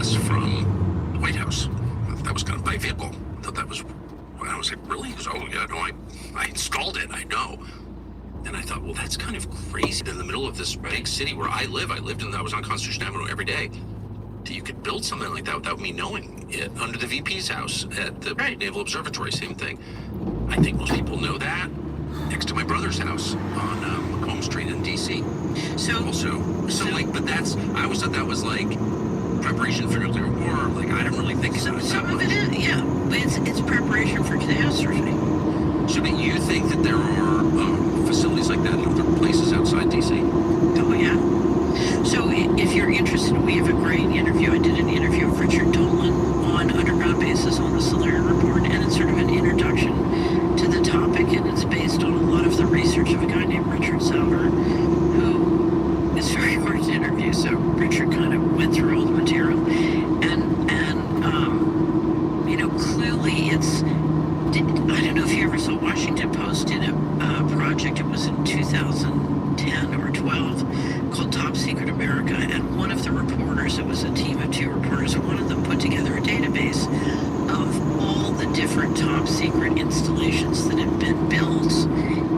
pass from the White House. That was kind of by vehicle. I thought that was, I was like, really? He goes, oh yeah, no, I installed it, I know. And I thought, well, that's kind of crazy. In the middle of this big city where I lived in, I was on Constitution Avenue every day. That you could build something like that without me knowing it. Under the VP's house at the Naval Observatory, same thing. I think most people know that. Next to my brother's house on Macomb Street in DC. I always thought that was like preparation for nuclear war. Like, I didn't really think about it. Some of it is, yeah. It's preparation for catastrophe. So, but you think that there are facilities like that in other places outside DC? Oh, yeah. So, if you're interested, we have a great interview. I did an interview with Richard Dolan on underground bases on the Solarian Report, and it's sort of an introduction to the topic, and it's based on a lot of the research of a guy named Richard Sauer, who is very hard to interview. So Richard kind of went through all the material, and clearly it's. I don't know if you ever saw Washington Post did a project. It was in 2010 or 12 called Top Secret America, and one of the reporters, it was a team of 2 reporters, one of them put together a database of all the different top secret installations that have been built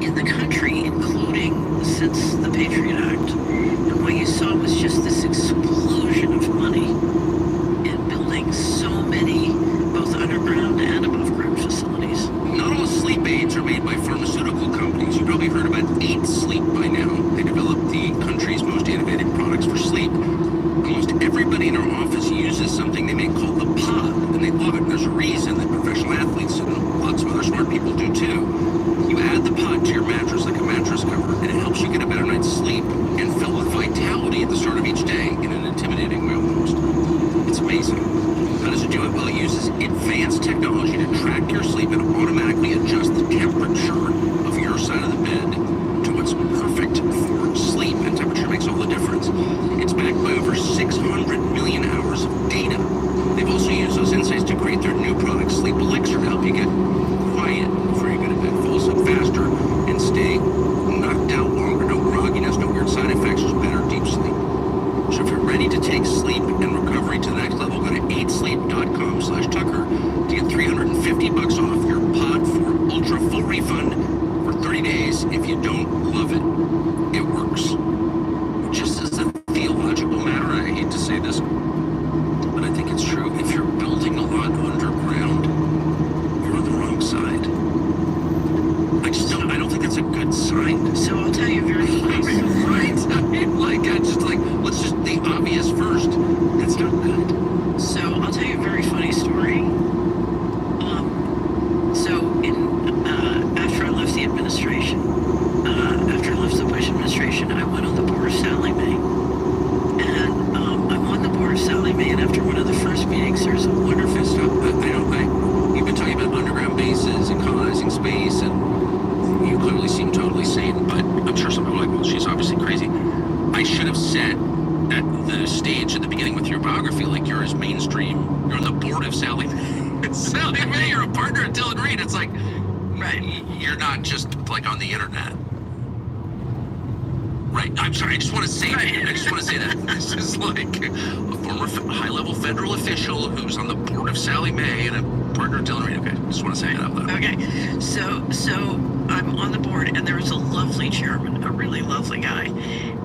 in the country, including since the Patriot Act. And what you saw was just this explosion of money in building so many both underground and above ground facilities. Not all sleep aids are made by pharmaceutical companies. You probably heard about 8 Sleep by now. They developed the country's most innovative products for sleep. Almost everybody in our office uses something they make called the pod, and they love it. There's a reason that professional athletes and lots of other smart people do too. You add the pod to your mattress like a mattress cover, and it helps you get a better night's sleep and fill with vitality at the start of each day in an intimidating way almost. It's amazing. How does it do it? Well, it uses advanced technology to track your sleep and automatically adjust the temperature of your side of the bed to what's perfect for sleep, and temperature makes all the difference. It's backed by over 600 million hours of data. They've also used those insights to create their new product, Sleep Elixir, to help you get quiet before you go to bed, fall asleep faster, and stay knocked out longer. No grogginess, no weird side effects, just better deep sleep. So if you're ready to take sleep and recovery to the next level, go to 8sleep.com/Tucker to get $350 off your pod for ultra full refund for 30 days. If you don't love it, it works. Just as a theological matter, I hate to say this, but I think it's true. If you're building a lot underground, you're on the wrong side. I don't think that's a good sign. So I'll tell you very quickly. Right? I mean, let's just the obvious first. That's not good. So I'll tell you a very funny story. After I left the administration, after I left the Bush administration, I went on the board of Sallie Mae. And I'm on the board of Sallie Mae, and after one of the first meetings, there's a wonderful stuff. You've been talking about underground bases and colonizing space, and you clearly seem totally sane, but I'm sure some people are like, well, she's obviously crazy. I should have said at the stage at the beginning with your biography, like, you're as mainstream, you're on the board of Sallie Mae. Sallie Mae, you're a partner at Dillon Read. It's like, right, you're not just like on the internet. Right, I'm sorry, I just want to say that. This is like a former high-level federal official who's on the board of Sallie Mae and a partner at Dillon Read. Okay, just want to say it out loud. Okay, so I'm on the board, and there was a lovely chairman, a really lovely guy,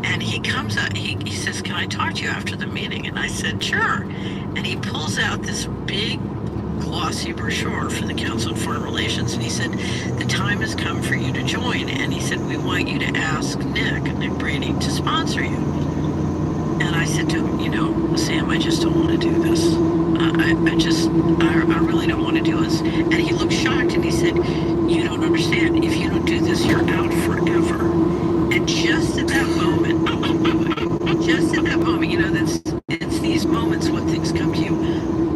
and he comes out, he says, can I talk to you after the meeting? And I said, sure. And he pulls out this big glossy brochure for the Council on Foreign Relations, and he said, the time has come for you to join, and he said, we want you to ask Nick Brady to sponsor you. And I said to him, Sam, I just don't want to do this. I really don't want to do this. And he looked shocked, and he said, you don't understand. If you don't do this, you're out forever. And just at that moment, it's these moments when things come to you.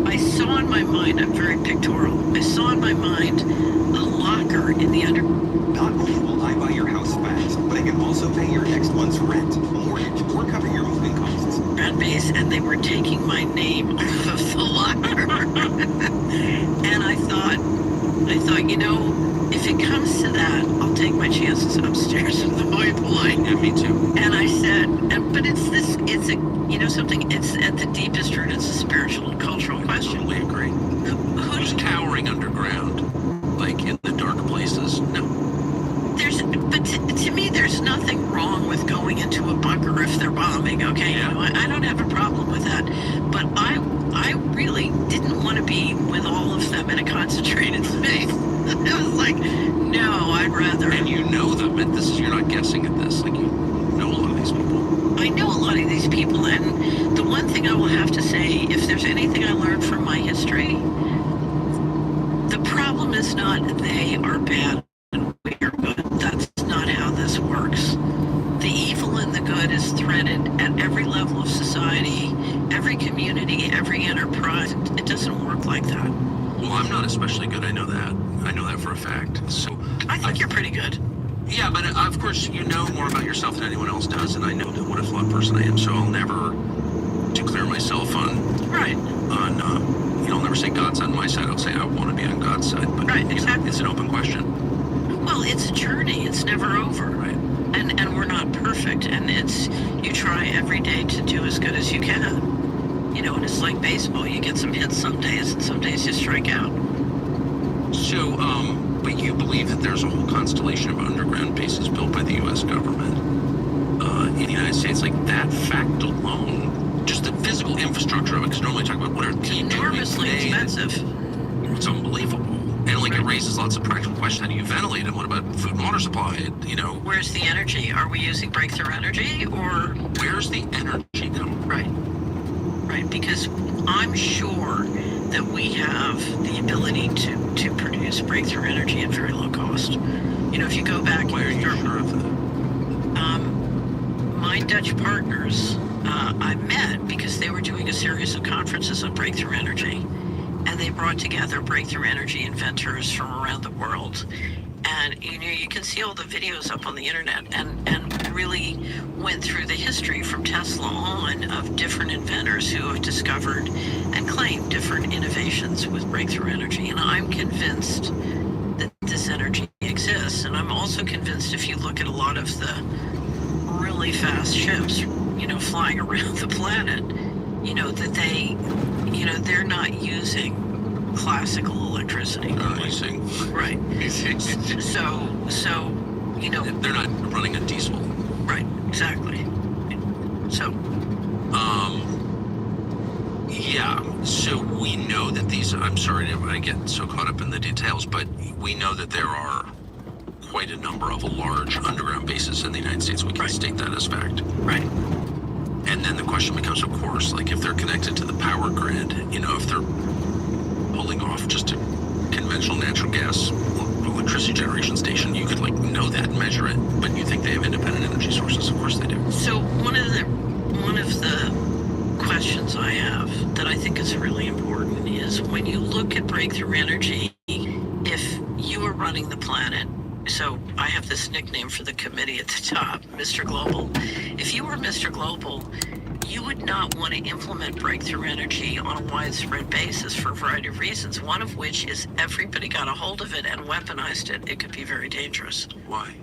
I saw in my mind, I'm very pictorial, I saw in my mind a locker in the under... Not only will I buy your house fast, but I can also pay your next month's rent, mortgage, or cover your moving costs. Base, and they were taking my name off of the locker. And I thought, if it comes to that, I'll take my chances upstairs with the boy polite. Yeah, me too. And I said, but it's a, something, it's at the deepest root, it's a spiritual and cultural question. Totally agree. Who's cowering underground, like in the dark places? No. But to me, there's nothing wrong with going into a bunker if they're bombing, okay? Yeah. I don't have a problem with that. But I really didn't want to be with all of them in a concentrated space. It was like, no, I'd rather. And you know them, and you're not guessing at this. Like, you know a lot of these people. I know a lot of these people, and the one thing I will have to say, if there's anything I learned from my history, the problem is not they are bad and we are good. That's not how this works. The evil and the good is threaded at every level of society, every community, every enterprise. It doesn't work like that. Well, I'm not especially good. I know that. I know that for a fact. So I think you're pretty good. Yeah, but of course you know more about yourself than anyone else does, and I know what a flawed person I am. So I'll never declare myself Right. I'll never say God's on my side. I'll say I want to be on God's side. But Right, exactly. It's an open question. Well, it's a journey. It's never over. Right. And we're not perfect. And you try every day to do as good as you can. And it's like baseball. You get some hits some days, and some days you strike out. So, but you believe that there's a whole constellation of underground bases built by the U.S. government in the United States. Like that fact alone, just the physical infrastructure of it, because normally talk about what are the Enormously expensive. It's unbelievable. And like it raises lots of practical questions. How do you ventilate? And what about food and water supply? Where's the energy? Are we using breakthrough energy, or where's the energy coming? Right. Because I'm sure that we have the ability to produce breakthrough energy at very low cost. If you go back. Why are you sure of that? My Dutch partners, I met because they were doing a series of conferences on breakthrough energy, and they brought together breakthrough energy inventors from around the world. And you can see all the videos up on the internet, and really went through the history from Tesla on of different inventors who have discovered and claimed different innovations with breakthrough energy. And I'm convinced that this energy exists. And I'm also convinced if you look at a lot of the really fast ships, flying around the planet, that they're not using classical electricity. Using. Right. So, they're not running a diesel. Right, exactly. So. Yeah, so we know that I'm sorry I get so caught up in the details, but we know that there are quite a number of large underground bases in the United States. We can state that as fact. Right. And then the question becomes, of course, like if they're connected to the power grid, if they're pulling off just a conventional natural gas electricity generation station, you could know that and measure it, but you think they have independent energy sources. Of course they do. So one of the questions I have that I think is really important is when you look at breakthrough energy, if you are running the planet, so I have this nickname for the committee at the top, Mr. Global. If you were Mr. Global, you would not want to implement breakthrough energy on a widespread basis for a variety of reasons, one of which is everybody got a hold of it and weaponized it. It could be very dangerous. Why?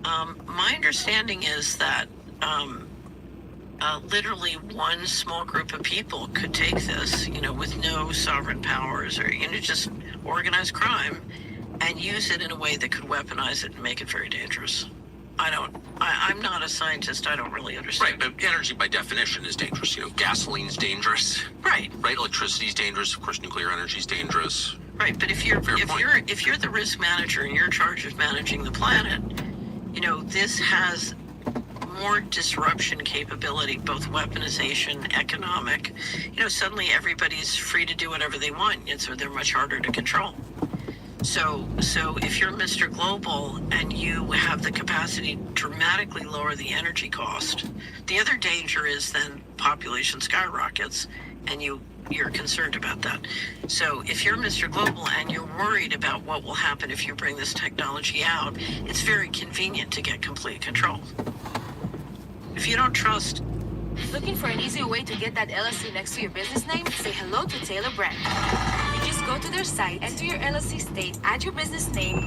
My understanding is that literally one small group of people could take this, with no sovereign powers or, just organize crime and use it in a way that could weaponize it and make it very dangerous. I'm not a scientist. I don't really understand. Right, but energy by definition is dangerous. Gasoline's dangerous. Right. Right, electricity's dangerous. Of course, nuclear energy's dangerous. Right, but if you're the risk manager and you're in charge of managing the planet, this has more disruption capability, both weaponization, economic. Suddenly everybody's free to do whatever they want, and so they're much harder to control. So if you're Mr. Global and you have the capacity to dramatically lower the energy cost, the other danger is then population skyrockets, and you're concerned about that. So if you're Mr. Global and you're worried about what will happen if you bring this technology out, it's very convenient to get complete control. If you don't trust... Looking for an easy way to get that LLC next to your business name? Say hello to Taylor Brand. You just go to their site, enter your LLC state, add your business name,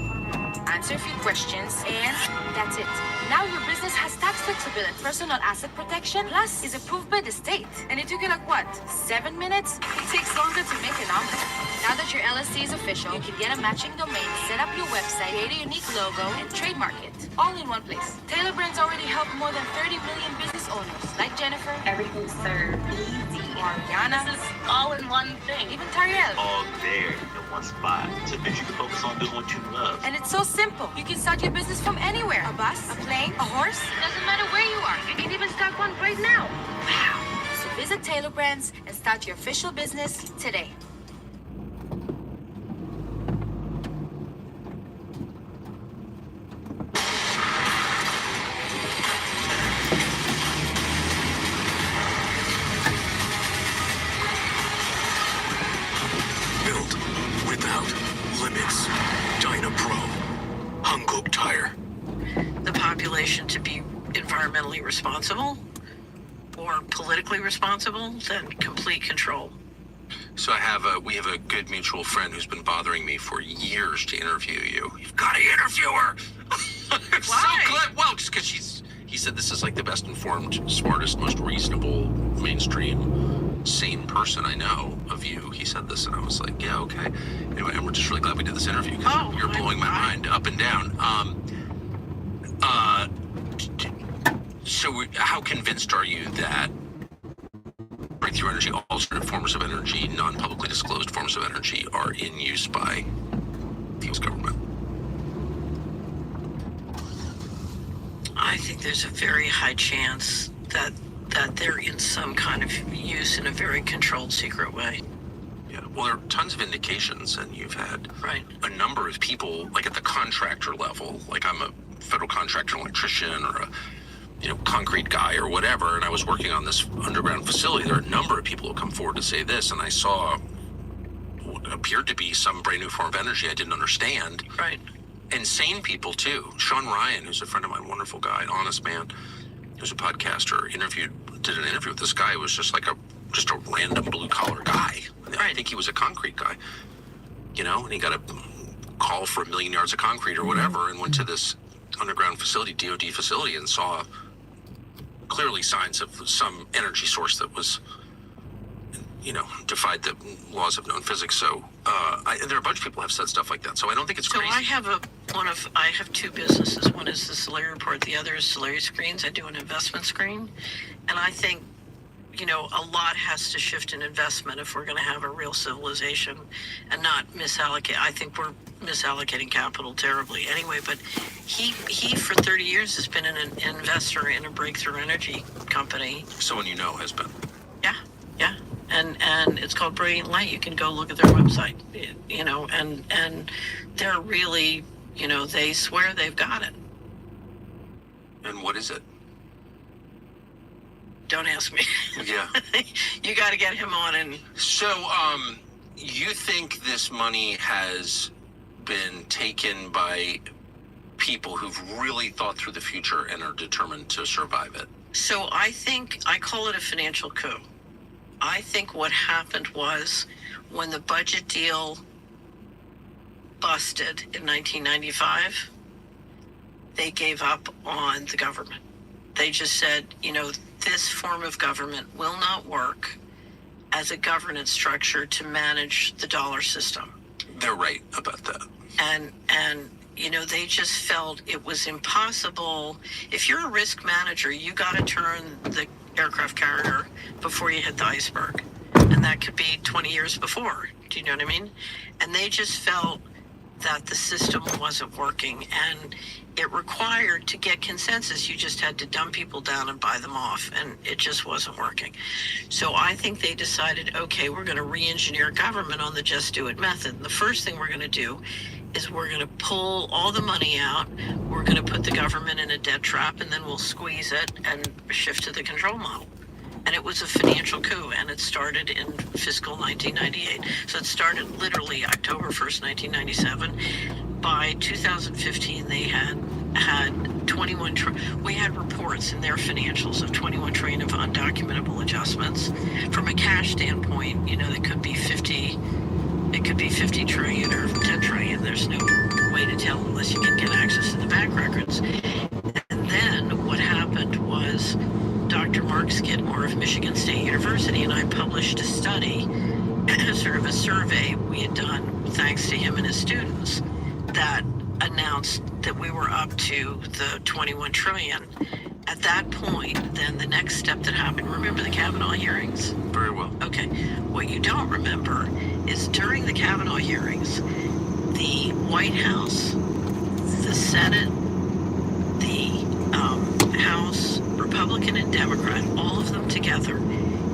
answer a few questions, and that's it. Now your business has tax flexibility, personal asset protection, plus is approved by the state. And it took you like what, 7 minutes? It takes longer to make an omelet. Now that your LLC is official, you can get a matching domain, set up your website, create a unique logo, and trademark it. All in one place. Taylor Brands already helped more than 30 million business owners, like Jennifer, Everything's served easy. Mariana, This is all in one thing. even Tariel. all there in one spot. So that you can focus on doing what you love. And it's so simple. You can start your business from anywhere. A bus, a plane, a horse. Doesn't matter where you are. You can even start one right now. Wow. So visit Taylor Brands and start your official business today. Built without limits. Dynapro. Hankook Tire. The population to be environmentally responsible or politically responsible, then complete control. So we have a good mutual friend who's been bothering me for years to interview you. You've got to interview her. I'm so Why? glad. Well, just because he said this is like the best informed, smartest, most reasonable, mainstream, sane person I know of you. He said this, and I was like, yeah, okay. Anyway, and we're just really glad we did this interview because Oh, you're blowing my mind up and down. So how convinced are you that breakthrough energy, alternate forms of energy, non-publicly disclosed forms of energy are in use by the US government? I think there's a very high chance that they're in some kind of use in a very controlled, secret way. Yeah. Well, there are tons of indications, and you've had Right. a number of people, like at the contractor level, like I'm a federal contractor, electrician, or a concrete guy or whatever, and I was working on this underground facility. There are a number of people who come forward to say this, and I saw what appeared to be some brand new form of energy I didn't understand. Right. Insane people too. Sean Ryan, who's a friend of mine, wonderful guy, honest man, who's a podcaster, did an interview with this guy who was just like a random blue collar guy. I Right. think he was a concrete guy, and he got a call for 1 million yards of concrete or whatever, and went to this underground facility, DOD facility, and saw clearly signs of some energy source that was, defied the laws of known physics. So there are a bunch of people who have said stuff like that. So I don't think it's So crazy. I have two businesses. One is the Solari Report. The other is Solari Screens. I do an investment screen. And I think, a lot has to shift in investment if we're going to have a real civilization and not misallocate. I think we're misallocating capital terribly anyway, but he for 30 years has been an investor in a breakthrough energy company. Someone has been. Yeah. And it's called Brilliant Light. You can go look at their website, and they're really, they swear they've got it. And what is it? Don't ask me. Yeah. You got to get him on. And So, you think this money has been taken by people who've really thought through the future and are determined to survive it? so I call it a financial coup. I think what happened was when the budget deal busted in 1995, they gave up on the government. They just said, this form of government will not work as a governance structure to manage the dollar system. They're right about that. And they just felt it was impossible. If you're a risk manager, you got to turn the aircraft carrier before you hit the iceberg. And that could be 20 years before. Do you know what I mean? And they just felt that the system wasn't working, and it required, to get consensus, you just had to dump people down and buy them off, and it just wasn't working. So I think they decided, okay, we're going to re-engineer government on the just do it method. And the first thing we're going to do is we're going to pull all the money out, we're going to put the government in a debt trap, and then we'll squeeze it and shift to the control model. And it was a financial coup, and it started in fiscal 1998. So it started literally October 1st, 1997. By 2015, they had 21 we had reports in their financials of 21 trillion of undocumentable adjustments. From a cash standpoint, it could be 50 trillion or 10 trillion. There's no way to tell unless you can get member of Michigan State University, and I published a study, sort of a survey we had done thanks to him and his students, that announced that we were up to the 21 trillion. At that point, then the next step that happened, remember the Kavanaugh hearings? Very well. Okay. What you don't remember is during the Kavanaugh hearings, the White House, the Senate, the House, Republican and Democrat, all of them together,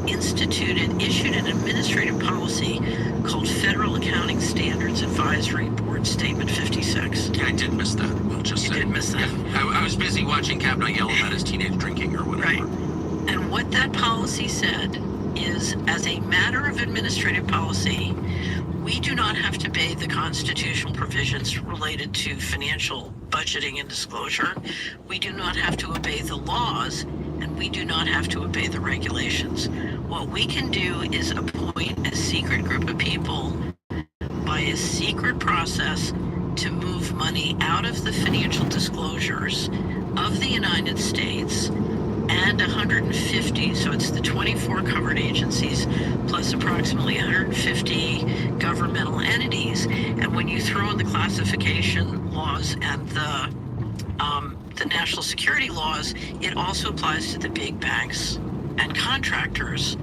issued an administrative policy called Federal Accounting Standards Advisory Board Statement 56. Yeah, I did miss that. We'll just You say. did miss that. Yeah, I was busy watching Kavanaugh yell about his teenage drinking or whatever. Right. And what that policy said is, as a matter of administrative policy, we do not have to obey the constitutional provisions related to financial budgeting and disclosure. We do not have to obey the laws, and we do not have to obey the regulations. What we can do is appoint a secret group of people by a secret process to move money out of the financial disclosures of the United States and 150, so it's the 24 covered agencies plus approximately 150 governmental entities. And when you throw in the classification laws and the national security laws, it also applies to the big banks and contractors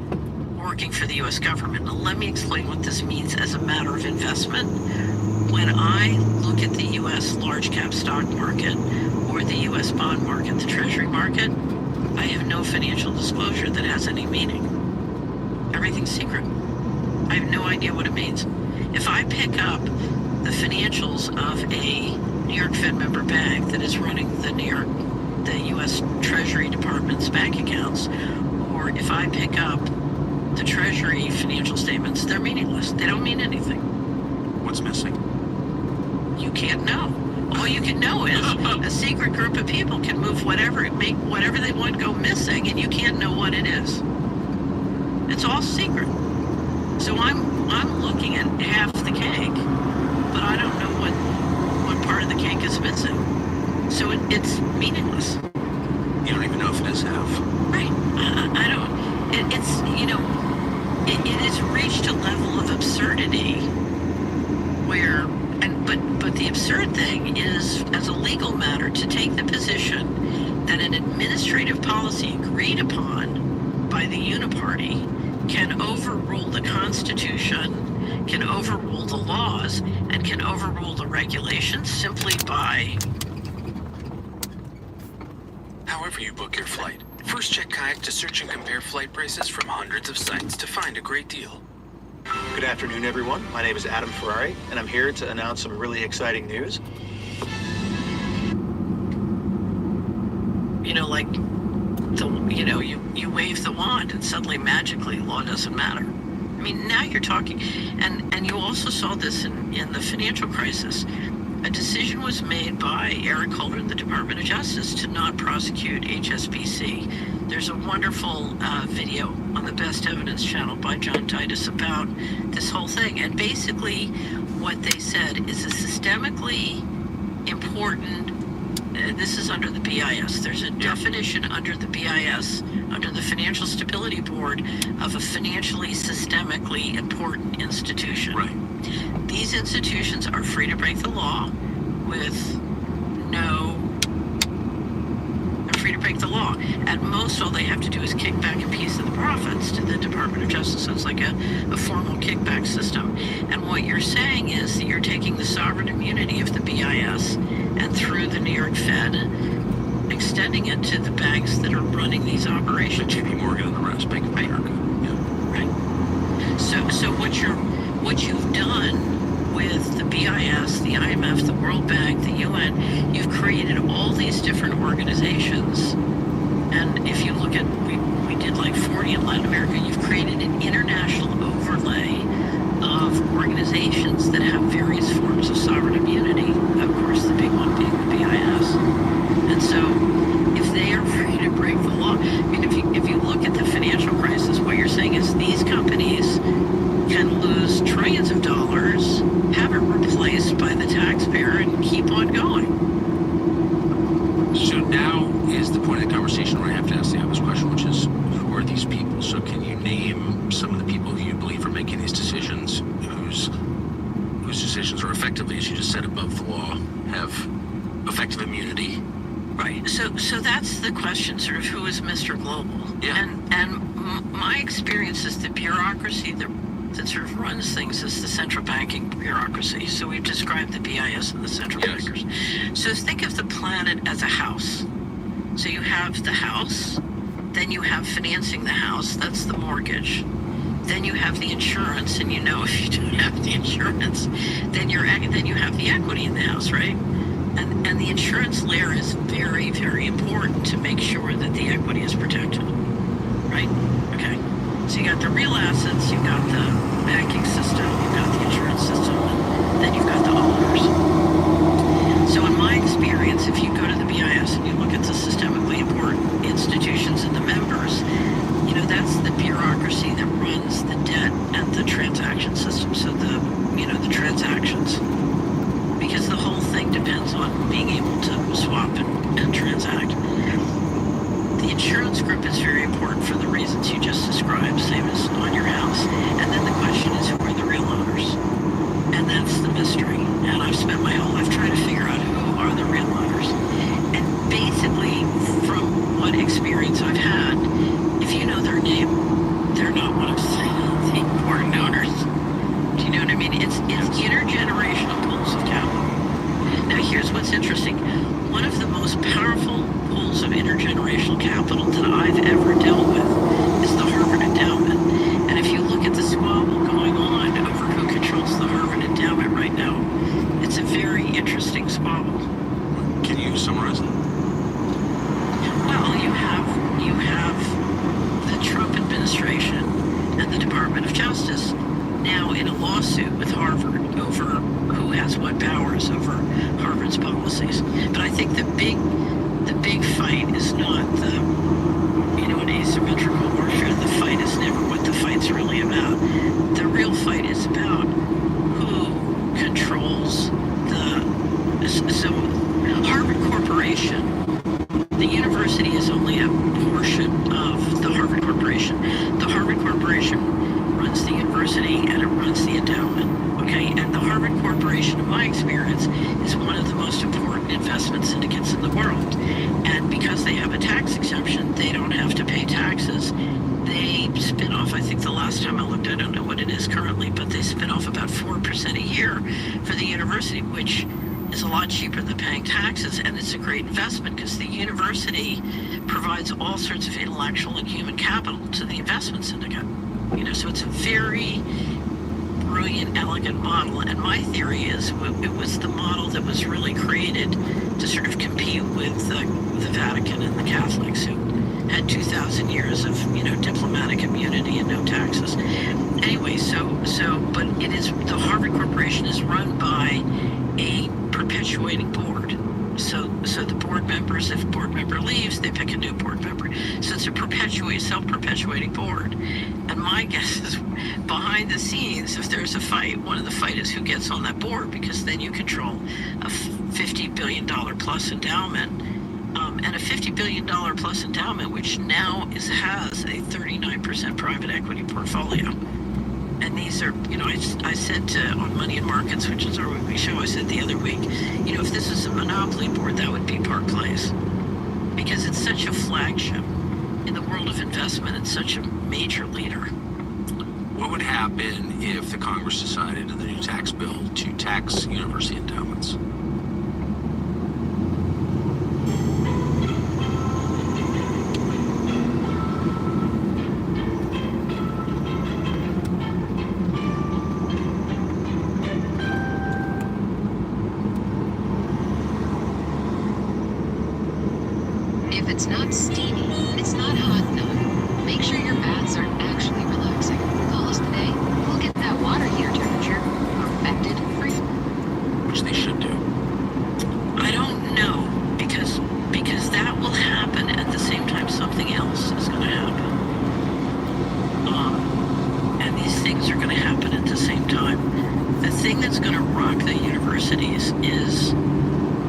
working for the U.S. government. Now, let me explain what this means as a matter of investment. When I look at the U.S. large cap stock market or the U.S. bond market, the treasury market, I have no financial disclosure that has any meaning. Everything's secret. I have no idea what it means. If I pick up the financials of a New York Fed member bank that is running the U.S. Treasury Department's bank accounts, or if I pick up the Treasury financial statements, they're meaningless. They don't mean anything. What's missing? You can't know. All you can know is a secret group of people can move make whatever they want go missing, and you can't know what it is. It's all secret. So I'm looking at half the cake, but I don't know what part of the cake is missing. So it's meaningless. You don't even know if it is half. Right. I don't. It's, it has reached a level of absurdity where, but the absurd thing is, as a legal matter, to take the position that an administrative policy agreed upon by the uniparty can overrule the Constitution, can overrule the laws, and can overrule the regulations simply by... However you book your flight, first check Kayak to search and compare flight prices from hundreds of sites to find a great deal. Good afternoon, everyone. My name is Adam Ferrari, and I'm here to announce some really exciting news. You wave the wand and suddenly magically law doesn't matter. I mean, now you're talking, and you also saw this in the financial crisis. A decision was made by Eric Holder in the Department of Justice to not prosecute HSBC. There's a wonderful video on the Best Evidence channel by John Titus about this whole thing. And basically what they said is a systemically important, this is under the BIS, there's a definition under the BIS, under the Financial Stability Board, of a financially systemically important institution. Right. These institutions are free to break the law they're free to break the law. At most, all they have to do is kick back a piece of the profits to the Department of Justice. So it's like a formal kickback system. And what you're saying is that you're taking the sovereign immunity of the BIS and through the New York Fed, extending it to the banks that are running these operations. JP Morgan and the rest, Bank of America. Yeah. Right. So what you've done with the BIS, the IMF, the World Bank, the UN, you've created all these different organizations. And if you look at, we did like 40 in Latin America, you've created an international overlay of organizations that have various forms of sovereign immunity. Of course, the big one being the BIS. And so if they are free to break the law, I mean, if you look at the financial crisis, what you're saying is these companies can lose trillions of dollars, have it replaced by the taxpayer, and keep on going. So now is the point of the conversation where I have to ask the obvious question, which is, who are these people? name some of the people who you believe are making these decisions, whose decisions are effectively, as you just said, above the law, have effective immunity? Right. So that's the question, sort of, who is Mr. Global? Yeah. My experience is the bureaucracy that sort of runs things is the central banking bureaucracy. So we've described the BIS and the central Yes. bankers. So think of the planet as a house. So you have the house, then you have financing the house, that's the mortgage. Then you have the insurance, and if you don't have the insurance, then you have the equity in the house, right? And the insurance layer is very, very important to make sure that the equity is protected, right? Okay. So you got the real assets, you've got the banking system, you've got the insurance system, and then you've got the owners. So in my experience, if you go to the BIS and you look at the systemically important institutions and the members, that's the bureaucracy that runs the debt and the transaction system. So the transactions, because the whole thing depends on being able to swap and transact. The insurance group is very important for the reasons you just described, same as on your house. And then the question is, who are the real owners? And that's the mystery. And I've spent my whole life trying to figure out who are the real owners. And basically, from what experience I've had, if you know their name, they're not one of the important owners. Do you know what I mean? It's intergenerational pools of capital. Now, here's what's interesting. One of the most powerful pools of intergenerational capital that I've ever dealt with is the Harvard Endowment. And if you look at the squabble going on over who controls the Harvard Endowment right now, it's a very interesting squabble. Can you summarize it? Well, you have the Trump administration and the Department of Justice now in a lawsuit with Harvard over who has what powers over Harvard's policies. But I think the big fight is not an asymmetrical warfare. The fight is never what the fight's really about. The real fight is about who controls so Harvard Corporation. The university is only a portion of the Harvard Corporation. The Harvard Corporation runs the university and it runs the endowment. Okay, and the Harvard Corporation, in my experience, is one of the most important investment syndicates in the world. And because they have a tax exemption, they don't have to pay taxes. They spin off, I think the last time I looked, I don't know what it is currently, but they spin off about 4% a year for the university, which is a lot cheaper than paying taxes, and it's a great investment because the university provides all sorts of intellectual and human capital to the investment syndicate. So it's a very brilliant, elegant model, and my theory is it was the model that was really created to sort of compete with the Vatican and the Catholics, who had 2,000 years of diplomatic immunity and no taxes. Anyway, but it is the Harvard Corporation is run by a perpetuating board. So the board members, if a board member leaves, they pick a new board member. So it's a self-perpetuating board. And my guess is behind the scenes, if there's a fight, one of the fight is who gets on that board, because then you control a $50 billion plus endowment. And a $50 billion plus endowment, which now has a 39% private equity portfolio. And these are, I said on Money and Markets, which is our weekly show, I said the other week, if this is a monopoly board, that would be Park Place. Because it's such a flagship in the world of investment. It's such a major leader. What would happen if the Congress decided in the new tax bill to tax university endowments? If it's not steamy, it's not hot enough. Make sure your baths are actually relaxing. Call us today. We'll get that water heater temperature perfected for you. Which they should do. I don't know, because that will happen at the same time something else is going to happen. And these things are going to happen at the same time. The thing that's going to rock the universities is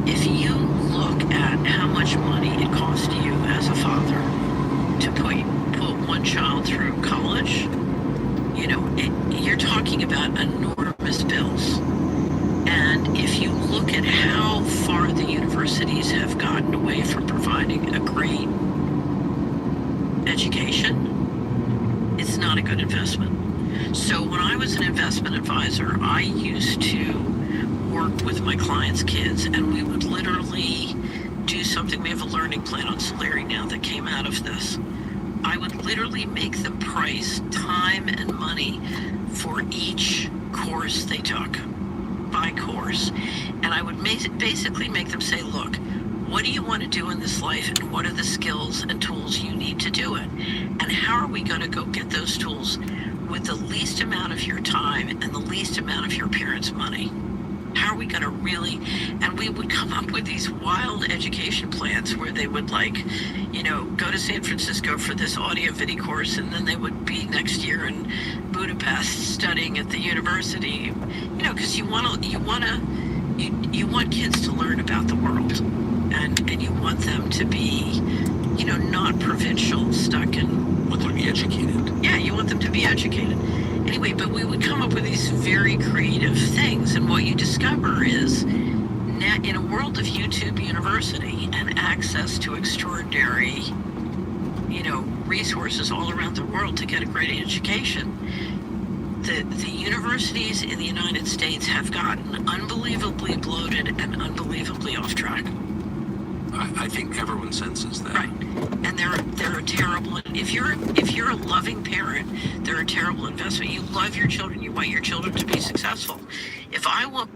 if you look at how much money it costs you as a father to put one child through college an investment. So when I was an investment advisor, I used to work with my clients' kids, and we would literally do something. We have a learning plan on Solari now that came out of this. I would literally make them price time and money for each course they took, by course. And I would basically make them say, look, what do you want to do in this life, and what are the skills and tools you need to do it? And how are we going to go get those tools with the least amount of your time and the least amount of your parents' money? How are we going to really, and we would come up with these wild education plans where they would go to San Francisco for this audio video course, and then they would be next year in Budapest studying at the university, because you want kids to learn about the world, and you want them to be, not provincial, stuck in. Want them to be educated. Yeah, you want them to be educated. Anyway, but we would come up with these very creative things, and what you discover is, in a world of YouTube University and access to extraordinary, resources all around the world to get a great education, the universities in the United States have gotten unbelievably bloated and unbelievably off track. I think everyone senses that. Right, and they're a terrible. If you're a loving parent, they're a terrible investment. You love your children. You want your children to be successful. If I want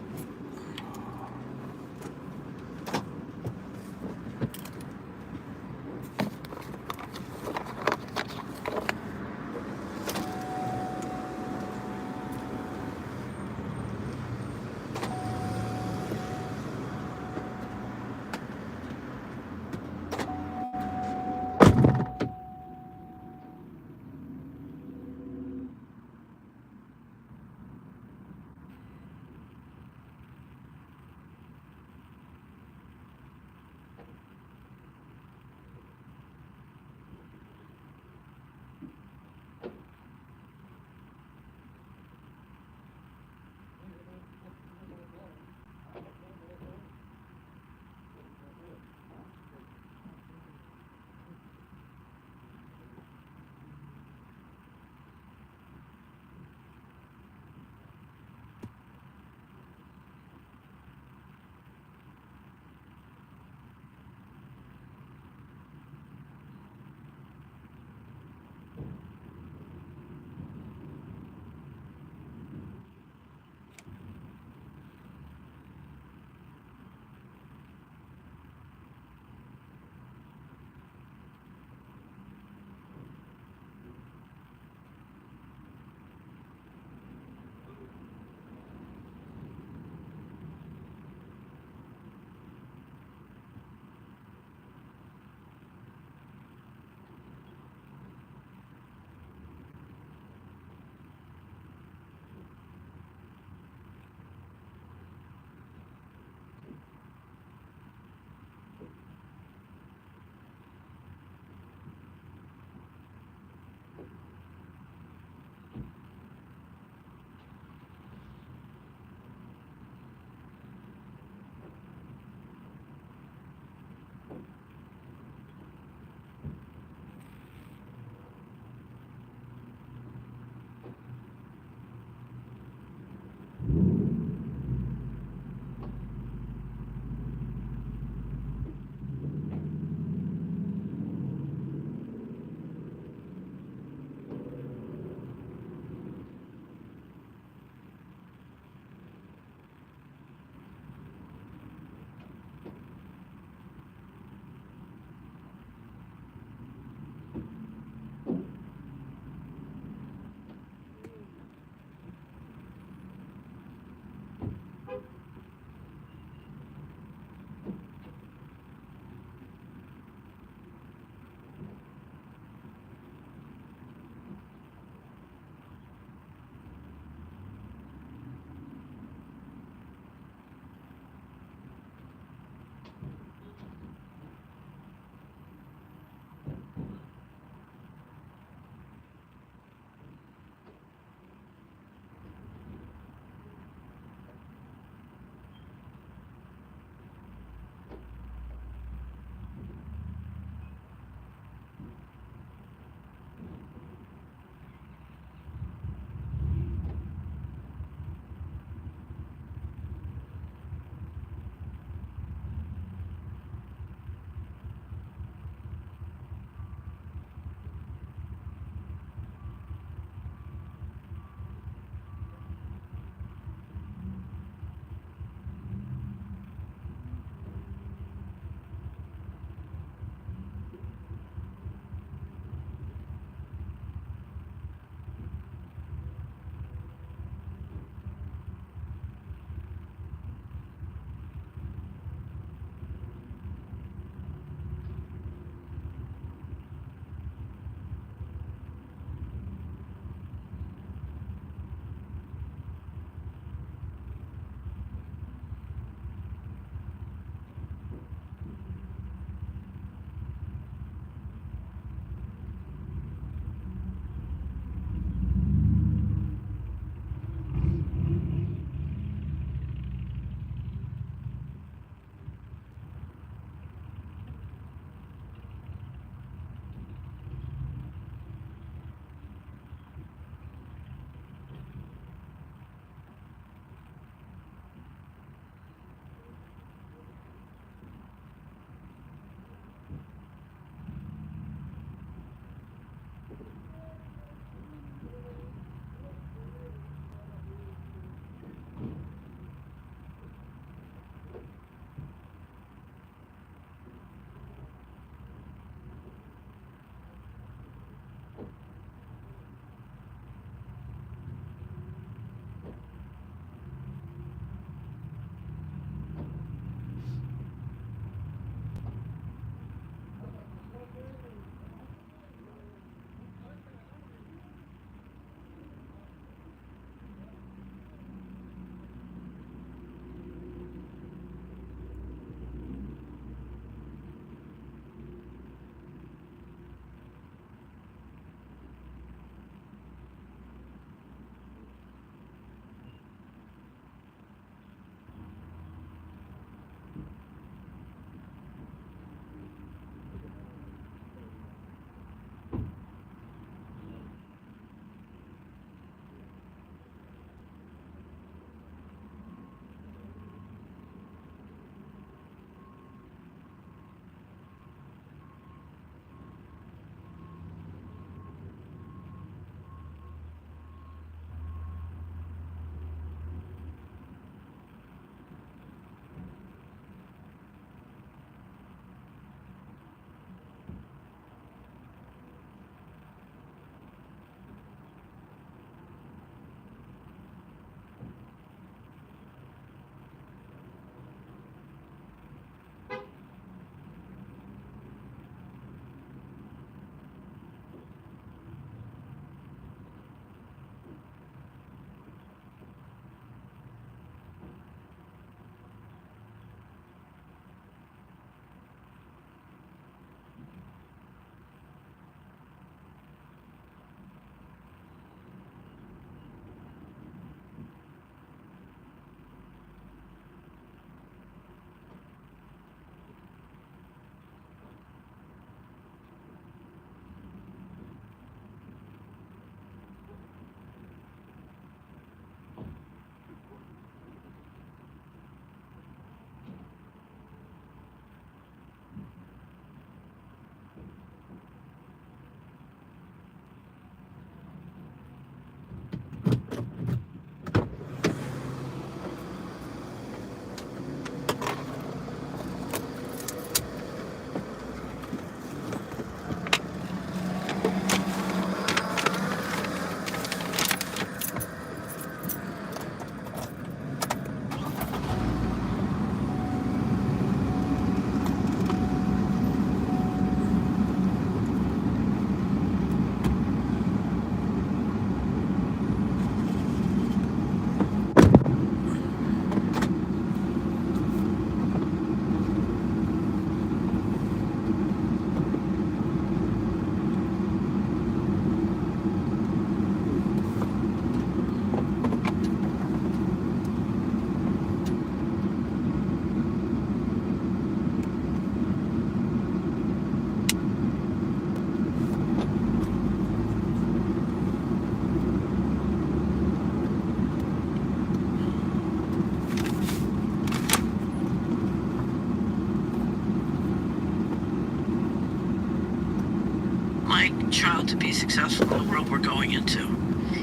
successful in the world we're going into.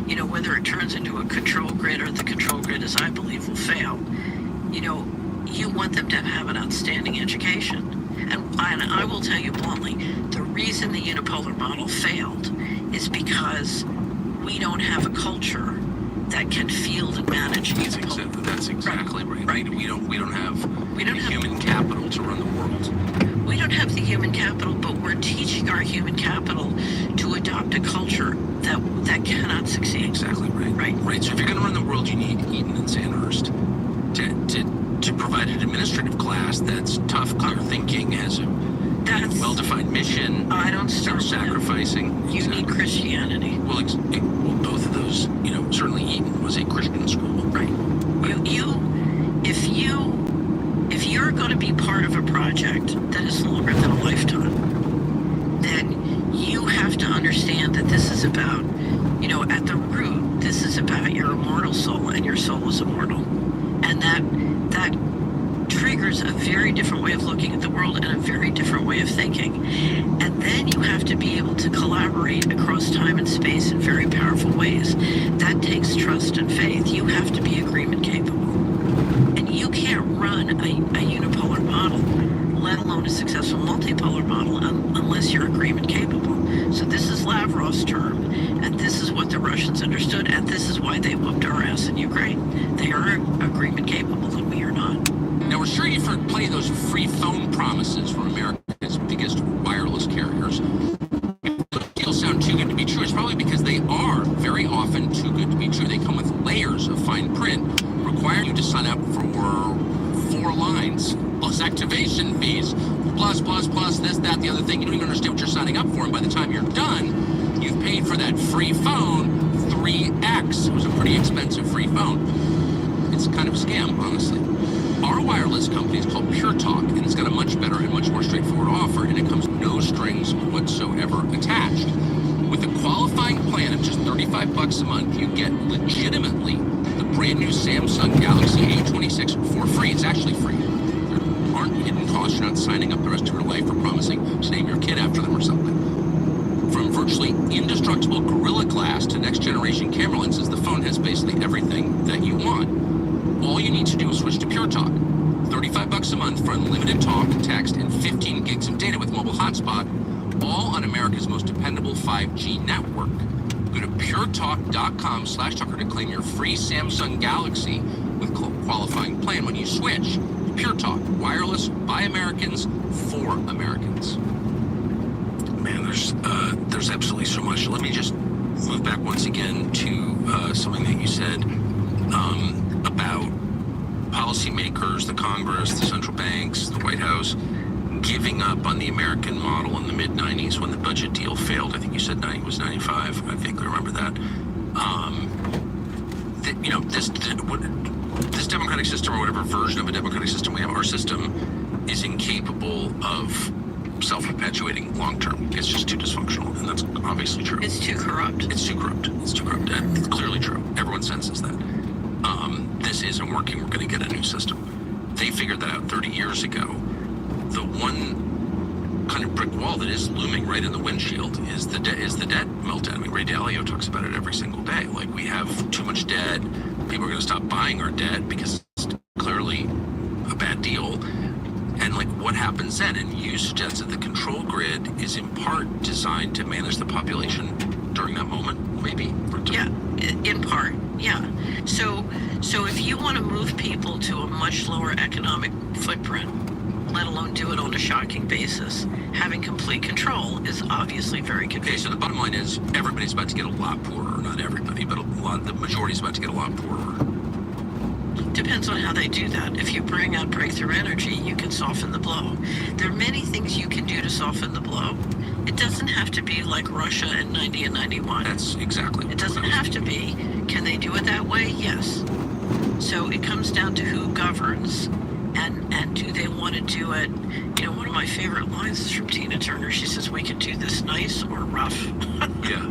You know, whether it turns into a control grid or the control grid, as I believe, will fail, you know, you want them to have an outstanding education. And I will tell you bluntly, the reason the unipolar model failed is because we don't have a culture that can field and manage unipolar. That's exactly right. Right. We don't have We don't the have- human capital to run the world. We don't have the human capital, but we're teaching our human capital to adopt a culture that cannot succeed. Exactly right. Right. Right. So if you're going to run the world, you need Eaton and Sandhurst to provide an administrative class that's tough, clear thinking, has a That's well-defined mission, I don't start with that. self-sacrificing. You need Christianity. Well, well, both of those, you know, certainly Eton was a Christian school. Right. If you're going to be part of a project that is longer than a lifetime, then you have to understand that this is about, you know, at the root, this is about your immortal soul, and your soul is immortal. And that triggers a very different way of looking at the world and a very different way of thinking. And then you have to be able to collaborate across time and space in very powerful ways. That takes trust and faith. You have to be agreement capable. And you can't run a unipolar model, let alone a successful multipolar model, unless you're agreement capable. So this is Lavrov's term, and this is what the Russians understood, and this is why they whooped our ass in Ukraine. They are agreement capable, and we are not. Now, we're sure you've heard plenty of those free phone promises from America's biggest wireless carriers. If those deals sound too good to be true, it's probably because they are very often too good to be true. They come with layers of fine print, requiring you to sign up for 4 lines, plus activation fees, plus this, that, the other thing. You don't even understand what you're signing up for, and by the time you're done, you've paid for that free phone 3x. It was a pretty expensive free phone. It's kind of a scam, honestly. Our wireless company is called Pure Talk, and it's got a much better and much more straightforward offer, and it comes with no strings whatsoever attached. With a qualifying plan of just $35 a month, you get legitimately the brand new Samsung Galaxy A26 for free. It's actually free. There aren't hidden costs. You're not signing up the rest of your life or promising to name your kid after them or something. From virtually indestructible Gorilla Glass to next generation camera lenses, the phone has basically everything that you want. All you need to do is switch to Pure Talk. $35 a month for unlimited talk, text, and 15 gigs of data with mobile hotspot, all on America's most dependable 5G network. Go to puretalk.com/Tucker to claim your free Samsung Galaxy with qualifying plan when you switch. Pure Talk, wireless by Americans for Americans. Man, there's absolutely so much. Let me just move back once again to something that you said about policymakers, the Congress, the central banks, the White House, giving up on the American model in the mid-90s when the budget deal failed. I think you said it was 95. I vaguely remember that. This democratic system, or whatever version of a democratic system we have, our system is incapable of self-perpetuating long-term. It's just too dysfunctional, and that's obviously true. It's too corrupt. It's too corrupt. And it's clearly true. Everyone senses that. This isn't working. We're going to get a new system. They figured that out 30 years ago. The one kind of brick wall that is looming right in the windshield is the debt meltdown. I mean, Ray Dalio talks about it every single day. Like, we have too much debt. People are going to stop buying our debt because it's clearly a bad deal. And like, what happens then? And you suggest that the control grid is in part designed to manage the population during that moment, maybe? Yeah, in part, yeah. So if you want to move people to a much lower economic footprint, let alone do it on a shocking basis, having complete control is obviously very Okay, convenient. so the bottom line is everybody's about to get a lot poorer. Not everybody, but the majority's about to get a lot poorer. Depends on how they do that. If you bring out breakthrough energy, you can soften the blow. There are many things you can do to soften the blow. It doesn't have to be like Russia in 90 and 91. That's exactly. It doesn't have to be. Can they do it that way? Yes. So it comes down to who governs and do they want to do it. You know, one of my favorite lines is from Tina Turner. She says, we could do this nice or rough. Yeah.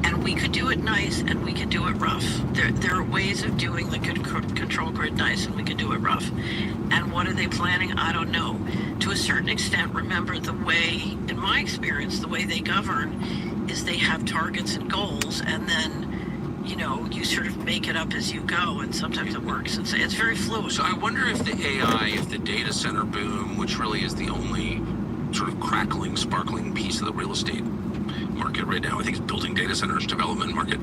And we could do it nice and we could do it rough. There are ways of doing the control grid nice and we can do it rough. And what are they planning? I don't know. To a certain extent, remember, the way, in my experience, the way they govern is they have targets and goals, and then, you know, you sort of make it up as you go, and sometimes it works. It's very fluid. So I wonder if the AI, if the data center boom, which really is the only sort of crackling, sparkling piece of the real estate market right now, I think it's building data centers development market.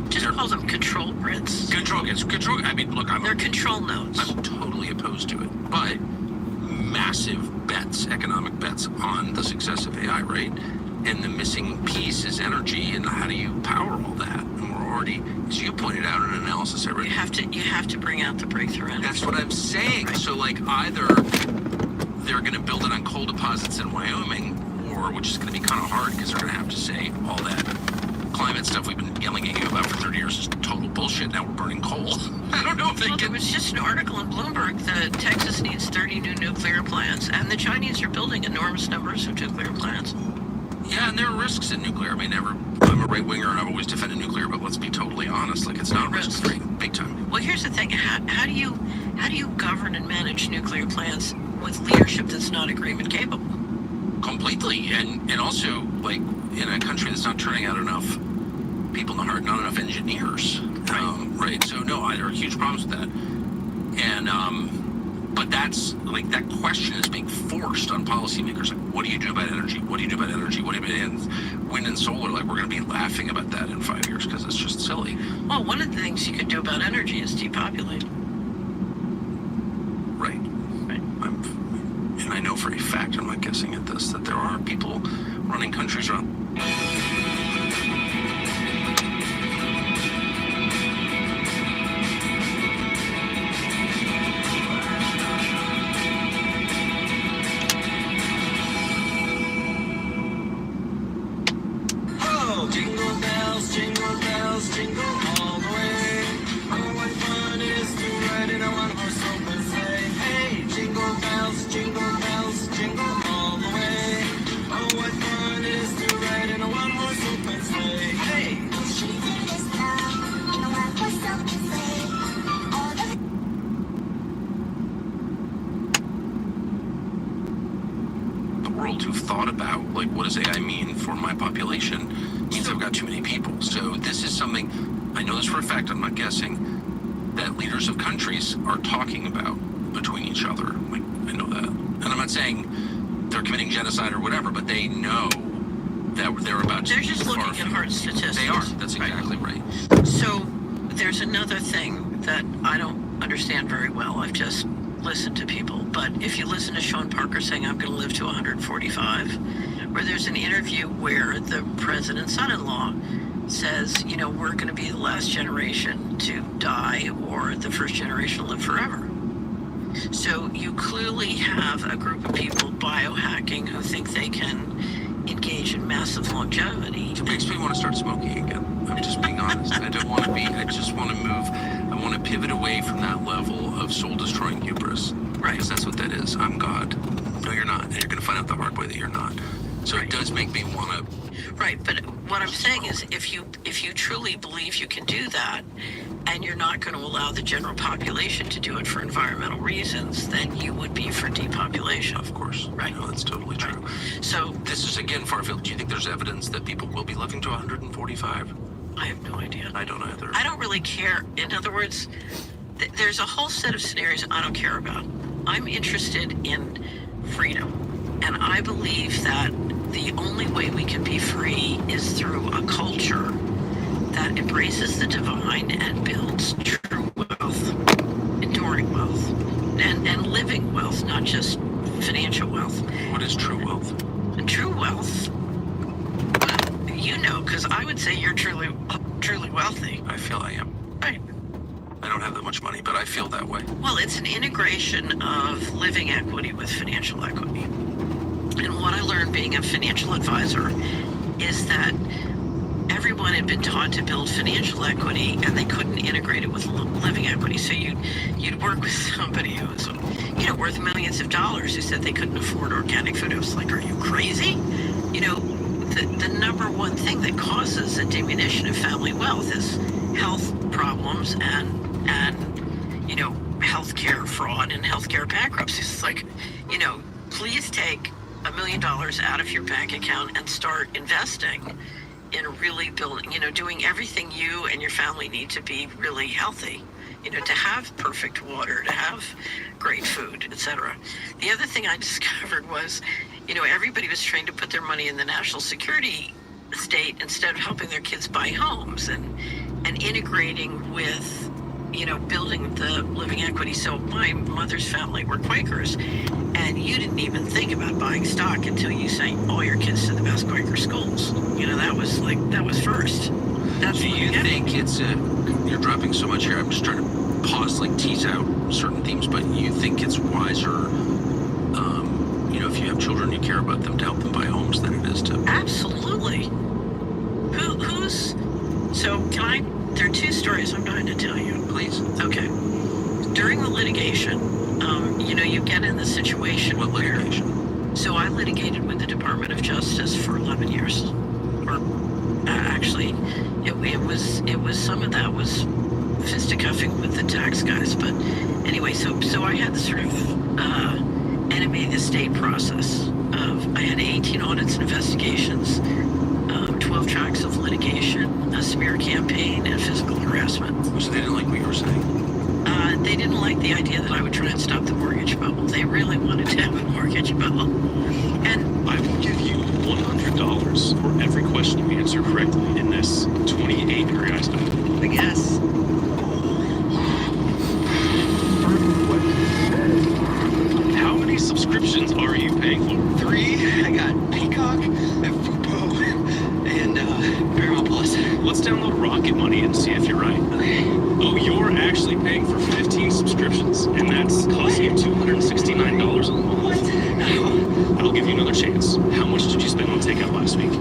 Just call them control grids. Control. I mean, look, They're control nodes. I'm totally opposed to it, but massive bets, economic bets on the success of AI, right? And the missing piece is energy, and how do you power all that? And we're already, as you pointed out in an analysis I read, You have to bring out the breakthrough energy. that's what I'm saying. Right. So like either they're going to build it on coal deposits in Wyoming, or which is going to be kind of hard because they're going to have to say all that climate stuff we've been yelling at you about for 30 years is total bullshit. Now we're burning coal. I don't know if they Well, there can. was just an article in Bloomberg that Texas needs 30 new nuclear plants, and the Chinese are building enormous numbers of nuclear plants. Yeah, and there are risks in nuclear. I mean, I'm a right winger and I've always defended nuclear, but let's be totally honest. Like, it's not risk free, big time. Well, here's the thing: how do you govern and manage nuclear plants with leadership that's not agreement capable? Completely, and also like in a country that's not turning out enough people in the heart, not enough engineers, right? So no, there are huge problems with that, and but that's like that question is being forced on policymakers. Like, what do you do about energy? What do you do about energy? What do you do about wind and solar? Like, we're going to be laughing about that in 5 years because it's just silly. Well, one of the things you could do about energy is depopulate. Right. And I know for a fact, I'm not guessing at this, that there are people running countries around. Oh, jingle bells, jingle all the way. Oh, what fun it is to ride in a one-horse open sleigh. Hey, jingle bells, jingle all the way. Oh, what fun it is to ride in a one-horse open sleigh. Hey. The world who've thought about, like, what does AI mean for my population, means I've got too many people. So this is something, I know this for a fact, I'm not guessing, that leaders of countries are talking about between each other. Like, I know that. And I'm not saying they're committing genocide or whatever, but they know that they're about to. They're just looking at hard statistics. They are, that's exactly right. So there's another thing that I don't understand very well. I've just listened to people, but if you listen to Sean Parker saying I'm going to live to 145, or there's an interview where the president's son-in-law says, you know, we're going to be the last generation to die or the first generation to live forever. So you clearly have a group of people biohacking who think they can engage in massive longevity. It makes me want to start smoking again. I'm just being honest. I don't want to be, I just want to move. I want to pivot away from that level of soul-destroying hubris. Right. Because that's what that is. I'm God. No, you're not. And you're going to find out the hard way that you're not. So Right. it does make me want to. Right, but what I'm saying is if you truly believe you can do that and you're not going to allow the general population to do it for environmental reasons, then you would be for depopulation. Of course. Right. No, that's totally true. So This is, again, far-field. Do you think there's evidence that people will be living to 145? I have no idea. I don't either. I don't really care. In other words, there's a whole set of scenarios I don't care about. I'm interested in freedom. And I believe that the only way we can be free is through a culture that embraces the divine and builds true wealth, enduring wealth, and living wealth, not just financial wealth. What is true wealth? And true wealth, well, you know, because I would say you're truly wealthy. I feel I am. Right. I don't have that much money, but I feel that way. Well, it's an integration of living equity with financial equity. And what I learned being a financial advisor is that everyone had been taught to build financial equity and they couldn't integrate it with living equity. So you'd work with somebody who's, you know, worth millions of dollars who said they couldn't afford organic food. I was like, are you crazy? You know, the number one thing that causes a diminution of family wealth is health problems and you know, healthcare fraud and healthcare bankruptcies. It's like, you know, please take $1 million out of your bank account and start investing in really building, doing everything you and your family need to be really healthy, to have perfect water, to have great food, etc. The other thing I discovered was, everybody was trying to put their money in the national security state instead of helping their kids buy homes and integrating with, building the living equity. So my mother's family were Quakers, and you didn't even think about buying stock until you sent all your kids to the best Quaker schools. That was first. That's Do you think it's you're dropping so much here? I'm just trying to pause, tease out certain themes, but you think it's wiser, if you have children, you care about them, to help them buy homes than it is to... Absolutely. There are two stories I'm going to tell you. Please. Okay. During the litigation, you get in the situation. What litigation? So I litigated with the Department of Justice for 11 years. Or actually, it was some of that was fisticuffing with the tax guys. But anyway, so I had the sort of enemy of the state process of, I had 18 audits and investigations, 12 tracks of litigation, a smear campaign, and physical harassment. So they didn't like what you were saying? They didn't like the idea that I would try and stop the mortgage bubble. They really wanted to have a mortgage bubble. And I will give you $100 for every question you answer correctly in this 28-area study. I guess. How many subscriptions are you paying for? 3. I got Peacock and Fubo and Paramount Plus. Let's download Rocket Money and see if you're right. Oh, you're actually paying for 15 subscriptions, and that's costing you $269 a month. What? No. I'll give you another chance. How much did you spend on takeout last week?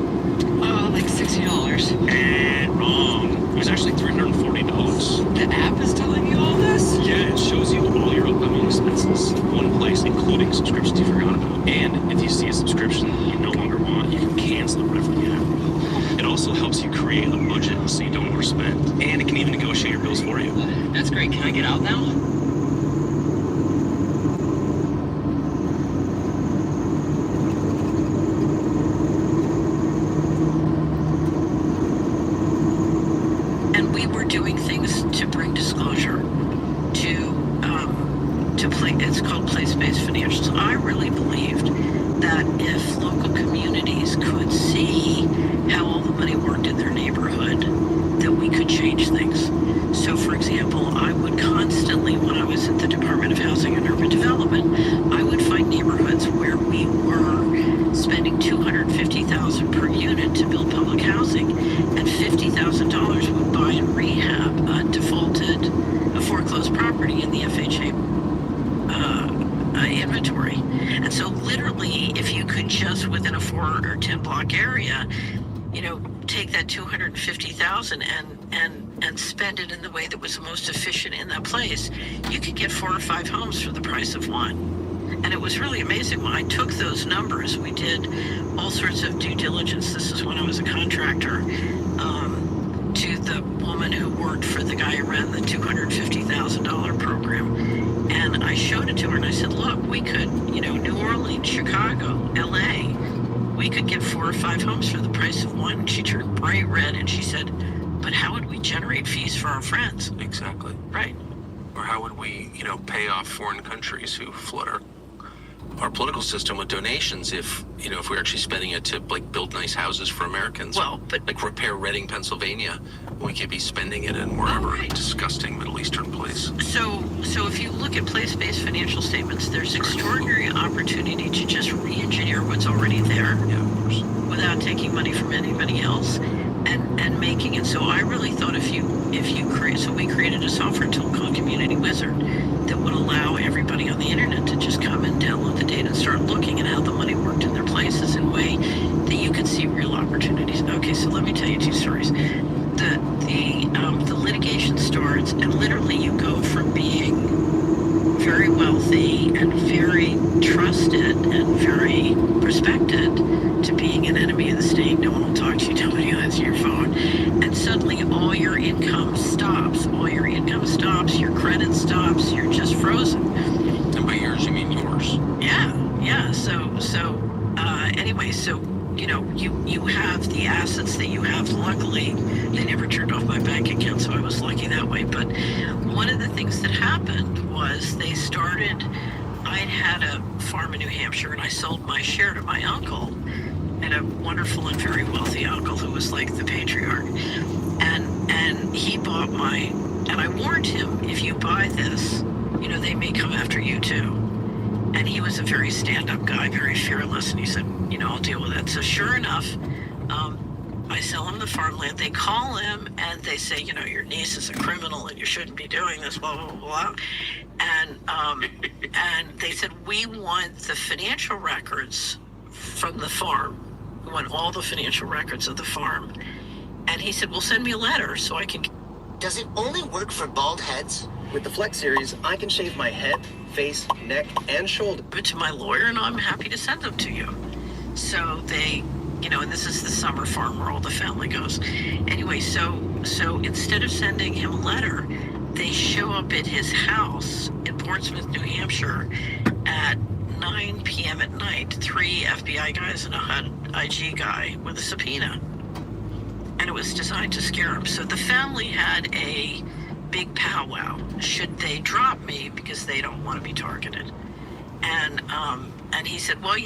Like $60. And wrong. It was actually $340. The app is telling you all this? Yeah, it shows you all your upcoming expenses in one place, including subscriptions you forgot about. And if you see a subscription you no longer want, you can cancel it right from the app. It also helps you create a budget so you don't overspend. And it can even negotiate your bills for you. That's great. Can I get out now? And we were doing things to bring disclosure to play. It's called place-based financials. I really believed that if local communities could see how all the money worked in their neighborhood, that we could change things. So, for example, I would constantly, when I was at the Department of Housing and Urban Development, I would find neighborhoods where we were spending $250,000 per unit to build public housing, and $50,000 would buy and rehab a foreclosed property in the FHA inventory. And so literally, if you could just within a 4 or 10 block area, take that $250,000 and spend it in the way that was the most efficient in that place, you could get 4 or 5 homes for the price of one. And it was really amazing. When I took those numbers, we did all sorts of due diligence. This is when I was a contractor, to the woman who worked for the guy who ran the $250,000 program. And I showed it to her and I said, look, we could, New Orleans, Chicago, LA, we could get 4 or 5 homes for the price of one. She turned bright red and she said, but how would we generate fees for our friends? Exactly. Right. Or how would we, pay off foreign countries who flood our political system with donations if we're actually spending it to build nice houses for Americans? Well, but repair Reading, Pennsylvania, we could be spending it in wherever disgusting Middle Eastern place. So if you look at place-based financial statements, there's extraordinary opportunity to just re-engineer what's already there. Yeah, of course. Without taking money from anybody else and making it. So I really thought if you create, so we created a software tool called Community Wizard that would allow everybody on the internet to just come and download the data and start looking at how the money worked in their places in a way that you could see real opportunities. Okay, so let me tell you 2 stories. The litigation starts, and literally you go from being very wealthy and very trusted and very respected to being an enemy of the state. No one will talk to you, nobody will answer your phone. And suddenly all your income stops. Your credit stops. You're just frozen. And by yours, you mean yours? Yeah. So anyway, so you have the assets that you have. Luckily, they never turned off my bank account, so I was lucky that way. But one of the things that happened was they started. I'd had a farm in New Hampshire, and I sold my share to my uncle, and a wonderful and very wealthy uncle who was like the patriarch. And he bought and I warned him, if you buy this, they may come after you too. And he was a very stand-up guy, very fearless, and he said, I'll deal with it. So sure enough, I sell him the farmland. They call him and they say, your niece is a criminal and you shouldn't be doing this, blah, blah, blah. And they said, we want the financial records from the farm. We want all the financial records of the farm. And he said, well, send me a letter so I can... Does it only work for bald heads? With the Flex series, I can shave my head, face, neck, and shoulder. Give it to my lawyer, and I'm happy to send them to you. So they, and this is the summer farm where all the family goes. Anyway, so instead of sending him a letter, they show up at his house in Portsmouth, New Hampshire at 9 p.m. at night, 3 FBI guys and a HUD IG guy with a subpoena. And it was designed to scare him. So the family had a big powwow. Should they drop me because they don't want to be targeted? And he said, well,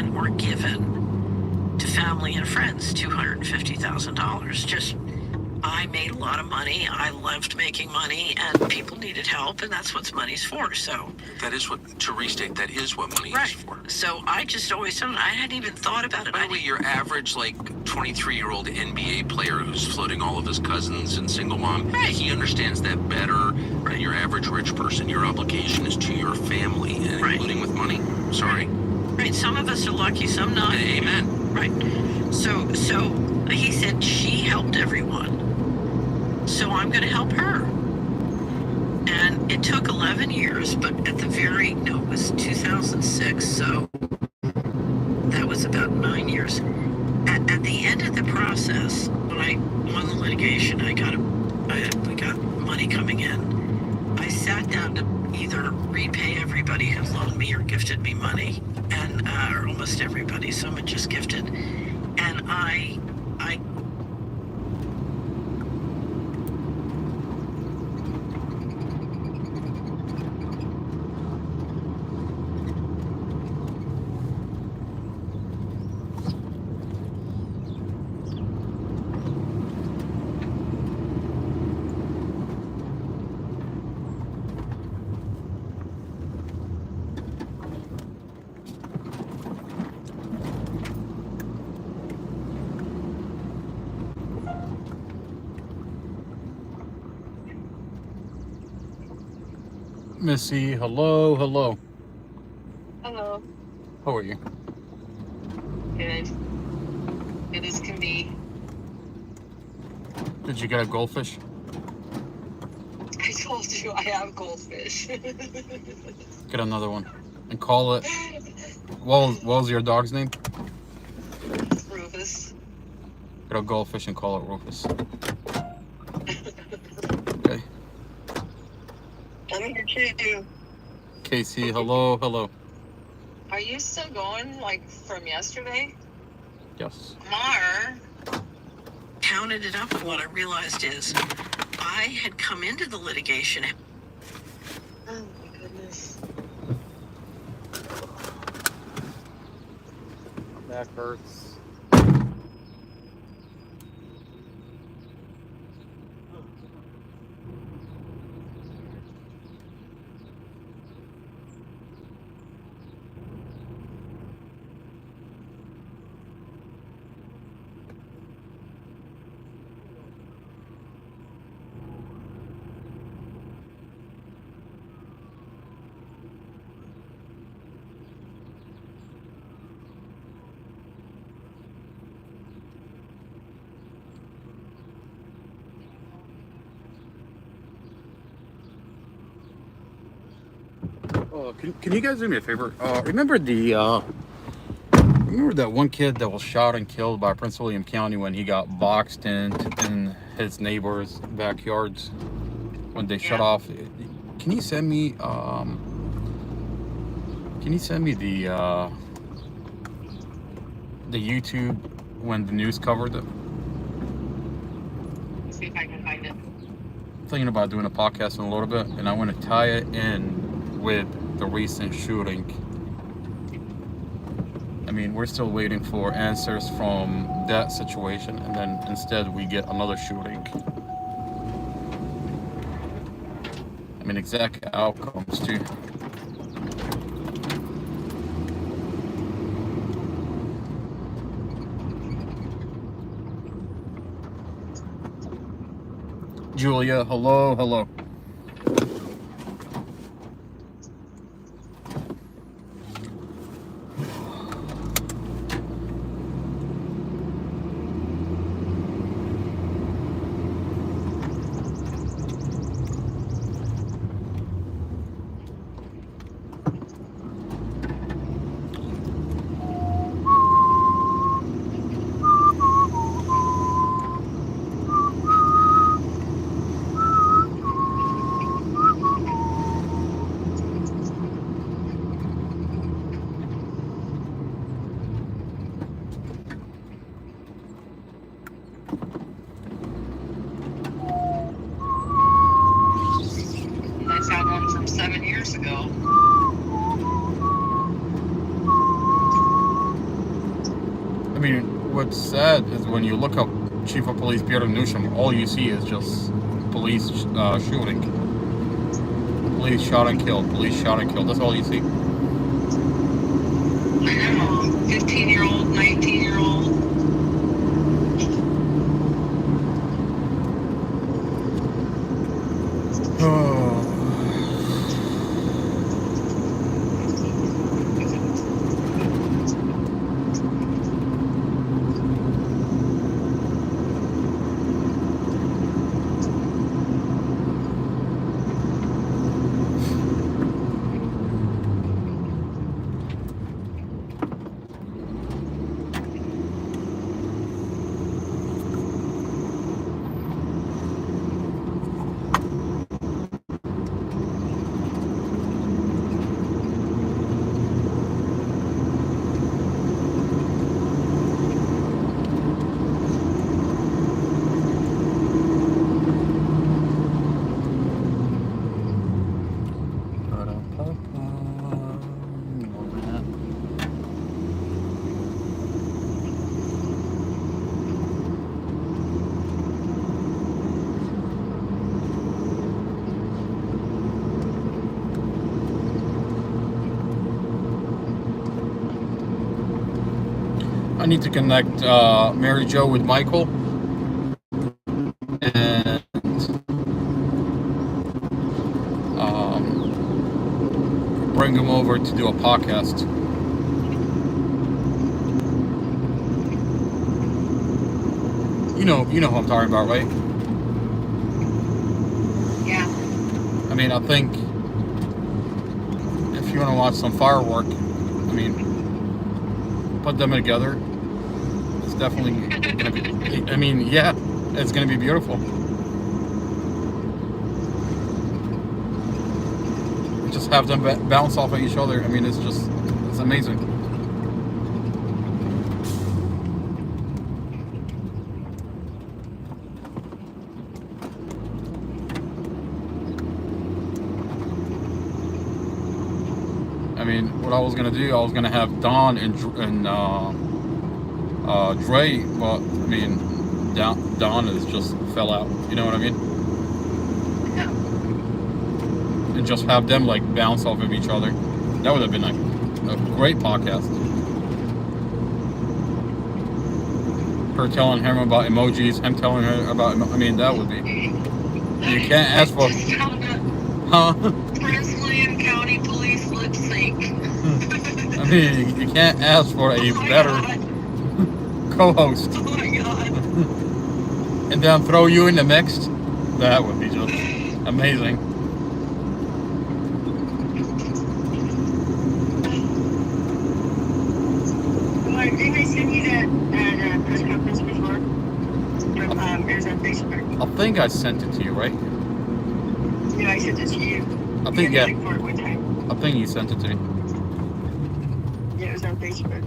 and were given to family and friends $250,000. Just, I made a lot of money. I loved making money, and people needed help, and that's what money's for. So That is what, to restate, that is what money right. is for. So I just always done it. I hadn't even thought about it. By the way, your average, like, 23-year-old NBA player who's floating all of his cousins and single mom, Right. he understands that better than your average rich person. Your obligation is to your family, Right. including with money. Sorry. Right. Some of us are lucky, some not. Amen. Right. So he said she helped everyone. So I'm going to help her. And it took 11 years, but at the it was 2006. So that was about 9 years. At the end of the process, when I won the litigation, we got money coming in. I sat down to either repay everybody who loaned me or gifted me money, and or almost everybody. Some had just gifted, and I Missy, hello. Hello. How are you? Good. Good as can be. Did you get a goldfish? I told you I have goldfish. Get another one. And call it... What was your dog's name? Rufus. Get a goldfish and call it Rufus. Okay. I'm here too. Casey, hello. Are you still going, like, from yesterday? Yes. Mar counted it up, and what I realized is I had come into the litigation. Oh my goodness. Back hurts. Can you guys do me a favor? Remember that one kid that was shot and killed by Prince William County when he got boxed in his neighbors' backyards when they shut off? Can you send me the YouTube when the news covered it? Let's see if I can find it. I'm thinking about doing a podcast in a little bit, and I want to tie it in with the recent shooting. I mean, we're still waiting for answers from that situation, and then instead we get another shooting. I mean, exact outcomes too. Julia, hello. what's sad is when you look up Chief of Police Peter Newsham, all you see is just police shooting. Police shot and killed. Police shot and killed. That's all you see. I know. 15-year-old, 19-year-old. I need to connect Mary Jo with Michael and bring him over to do a podcast. You know who I'm talking about, right? Yeah. I mean, I think if you want to watch some firework, I mean, put them together. It's definitely gonna be. I mean, yeah, it's gonna be beautiful. Just have them bounce off of each other. I mean, it's amazing. I mean, what I was gonna do, I was gonna have Don and Dre, but I mean, Don is just fell out. You know what I mean? Yeah. And just have them like bounce off of each other. That would have been a great podcast. Her telling him about emojis, him telling her about. I mean, that would be. You can't ask for. Huh? Prince William County Police lip sync. I mean, you can't ask for a better co-host. Oh my god. And then throw you in the mix. That would be just amazing. Mark, didn't I send you that press conference before? From Arizona Facebook? I think I sent it to you, right? No, I sent it to you. I think, yeah. For it one time. I think you sent it to me. Yeah, it was on Facebook.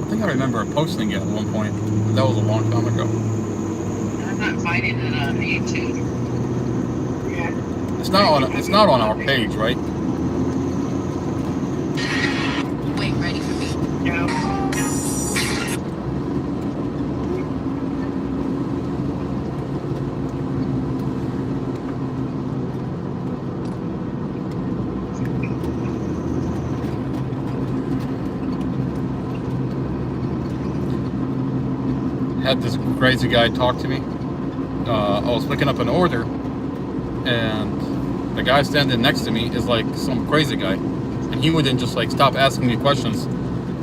I think I remember posting it at one point. But that was a long time ago. I'm not finding it on YouTube. Yeah. It's not on our page, right? Wait, ready for me? No. Had this crazy guy talk to me. I was picking up an order, and the guy standing next to me is like some crazy guy, and he wouldn't just like stop asking me questions.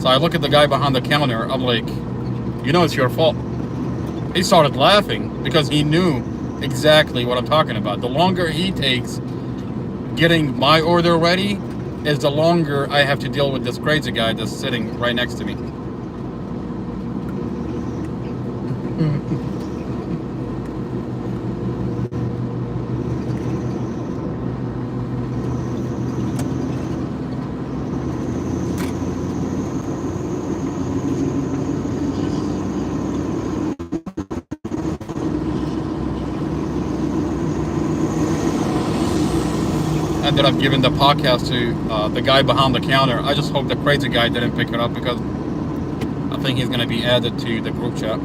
So I look at the guy behind the counter. I'm like, you know, it's your fault. He started laughing because he knew exactly what I'm talking about. The longer he takes getting my order ready, is the longer I have to deal with this crazy guy that's sitting right next to me. ended up giving the podcast to the guy behind the counter. I just hope the crazy guy didn't pick it up because I think he's going to be added to the group chat.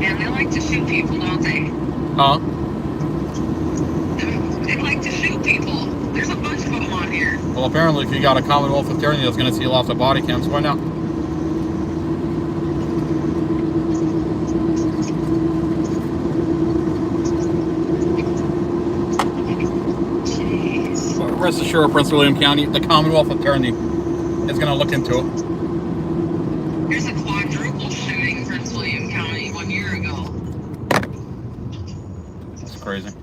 And they like to shoot people, don't they? Huh? They like to shoot people. There's a bunch of them on here. Well, apparently if you got a Commonwealth attorney that's going to see lots of body cams, why not? Jeez. But rest assured, Prince William County, the Commonwealth attorney is going to look into it. There's a quadruple shooting in Prince William County 1 year ago. That's crazy.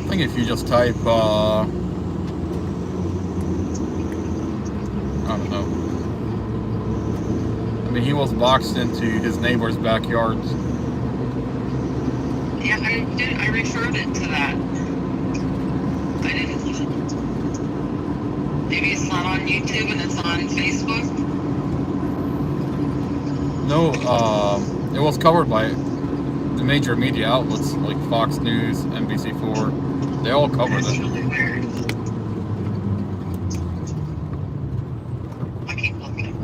I think if you just type, I don't know. I mean, he was boxed into his neighbor's backyard. Yeah, I referred it to that. I didn't. Maybe it's not on YouTube and it's on Facebook. No, it was covered by the major media outlets like Fox News, NBC4. They all covered That's it. really weird. I keep looking.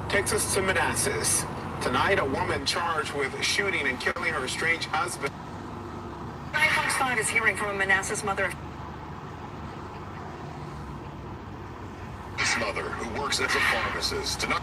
Takes us to Manassas. Tonight, a woman charged with shooting and killing her estranged husband. Fox 5 is hearing from a Manassas mother. This mother, who works as a pharmacist, tonight.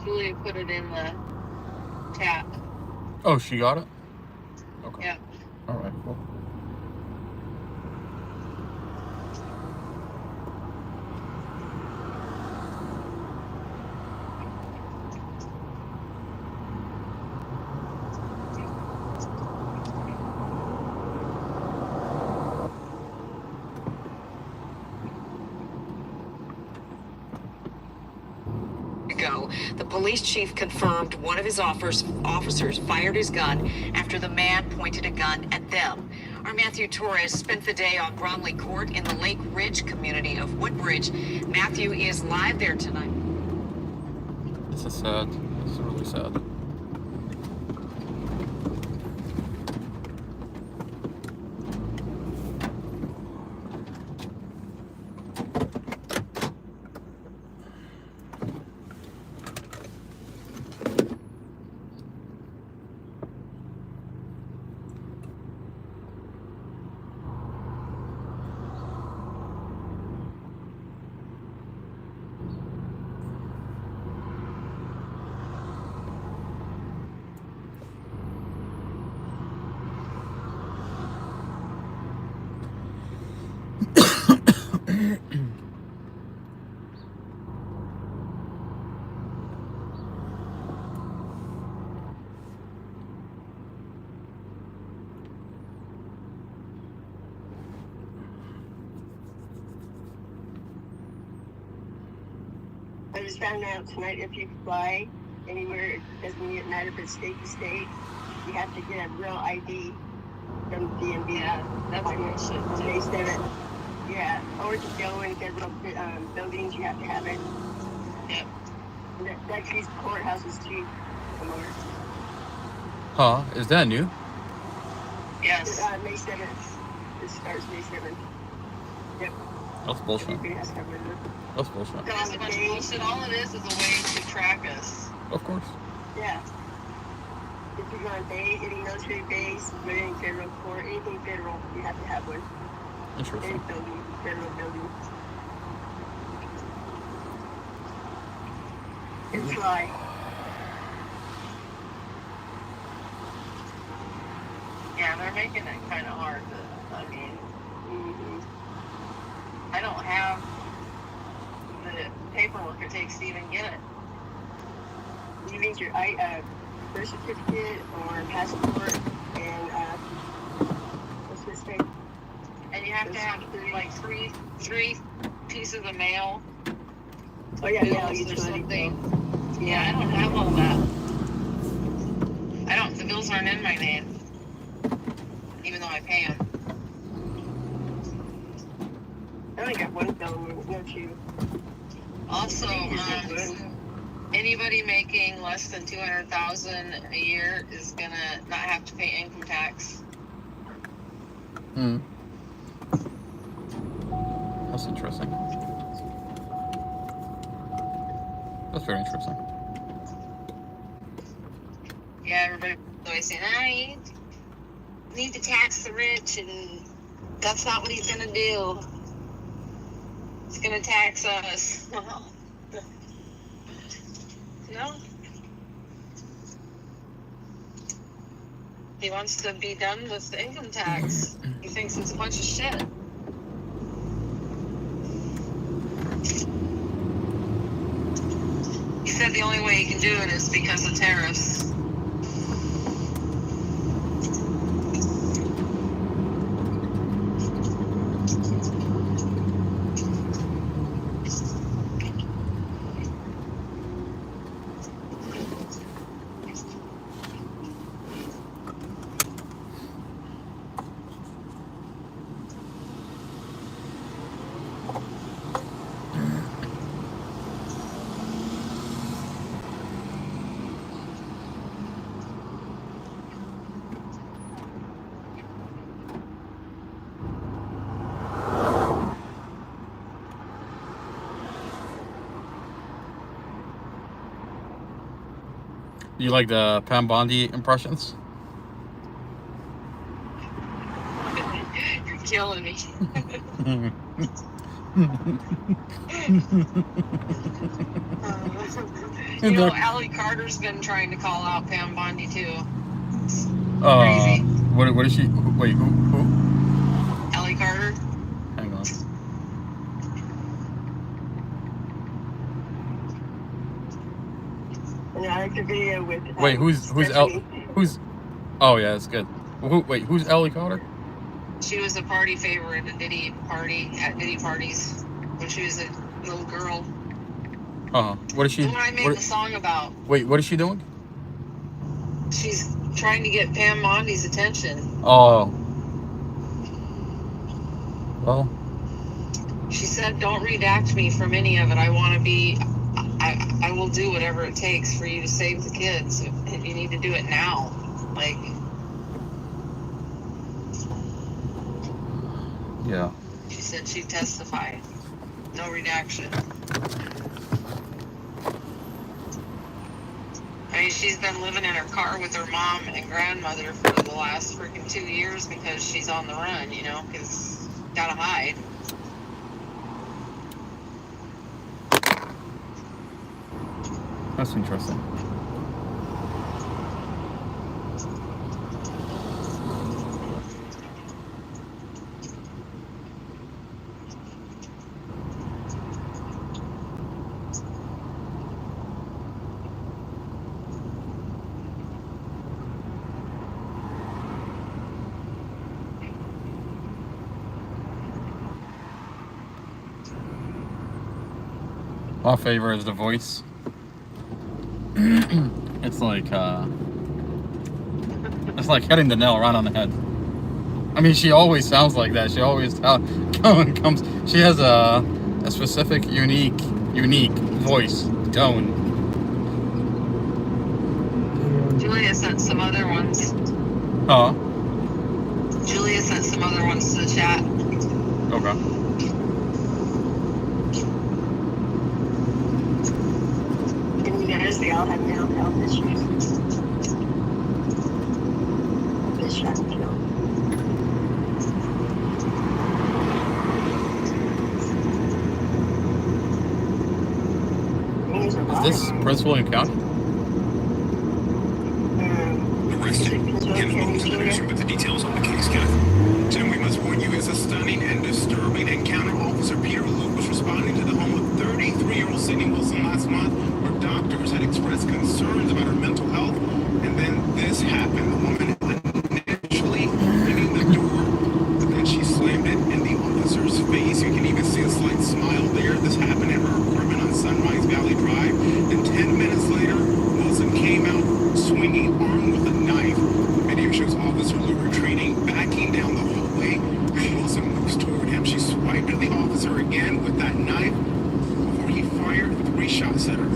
Julia put it in the chat. Oh, she got it? Okay. Yeah. Alright, cool. ago, the police chief confirmed one of his officers fired his gun after the man pointed a gun at them. Our Matthew Torres spent the day on Bromley Court in the Lake Ridge community of Woodbridge. Matthew is live there tonight. This is sad. This is really sad. I just found out tonight if you fly anywhere, it doesn't matter if it's state to state, you have to get a real ID from DMV. Yeah, that's bullshit. On May 7th. Yeah, or to go in federal buildings, you have to have it. Yep. That tree's courthouse is cheap. Huh? Is that new? Yes. May 7th. It starts May 7th. Yep. That's bullshit. Everybody has to have it. That's bullshit. That's a bunch of bullshit. All it is a way to track us. Of course. Yeah. If you go on base, any military base, any federal court, anything federal, you have to have one. Any Interesting. building, federal building. It's like, Yeah, they're making it kind of hard. I mean, I don't have the paperwork it takes to even get it. you need your birth certificate or passport and what's this thing? And you have to have like three pieces of mail. Oh yeah, bills yeah, or utility something. bill. Yeah, I don't have all that. The bills aren't in my name, even though I pay them. I only got one bill, no two. Also, anybody making less than $200,000 a year is gonna not have to pay income tax. That's interesting. That's very interesting. Yeah, everybody always saying, I need to tax the rich, and that's not what he's gonna do. He's gonna tax us. No. He wants to be done with the income tax. He thinks it's a bunch of shit. He said the only way he can do it is because of tariffs. You like the Pam Bondi impressions? You're killing me. You know, Allie Carter's been trying to call out Pam Bondi too. Crazy. What is she? Wait, who? Allie Carter. Hang on. And I like the video with. Wait, who's? Oh yeah, it's good. Who's Ellie Carter? She was a party favorite at Diddy parties when she was a little girl. What is she? The one I made the song about. Wait, what is she doing? She's trying to get Pam Mondi's attention. Oh. Well. She said, "Don't redact me from any of it. I want to be. I will do whatever it takes for you to save the kids. If you need to do it now, like." Yeah. She said she'd testify. No redaction. I mean, she's been living in her car with her mom and grandmother for the last freaking 2 years because she's on the run, you know, because gotta hide. That's interesting. My favorite is the voice. It's like hitting the nail right on the head. I mean, she always sounds like that. She always comes. She has a specific, unique voice tone. Julia sent some other ones. Huh? Julia sent some other ones to the chat. Okay. And you guys, they all have mental health issues. This shot killed. Is this Prince William County? Arrested. Ken Holmes in the newsroom with the details on the case, Kenneth. Jim, we must warn you, it's a stunning and disturbing encounter. Officer Peter Luke was responding to the home of 33-year-old Sydney Wilson last month, where doctors had expressed concerns about her mental health. And then this happened. The woman initially opening the door, but then she slammed it in the officer's face. You can even see a slight smile there. This happened at her apartment on Sunrise Valley Drive. Then 10 minutes later, Wilson came out swinging armed with a knife. Video shows Officer Luke retreating, backing down the hallway. When Wilson moves toward him, she swiped at the officer again with that knife before he fired 3 shots at her.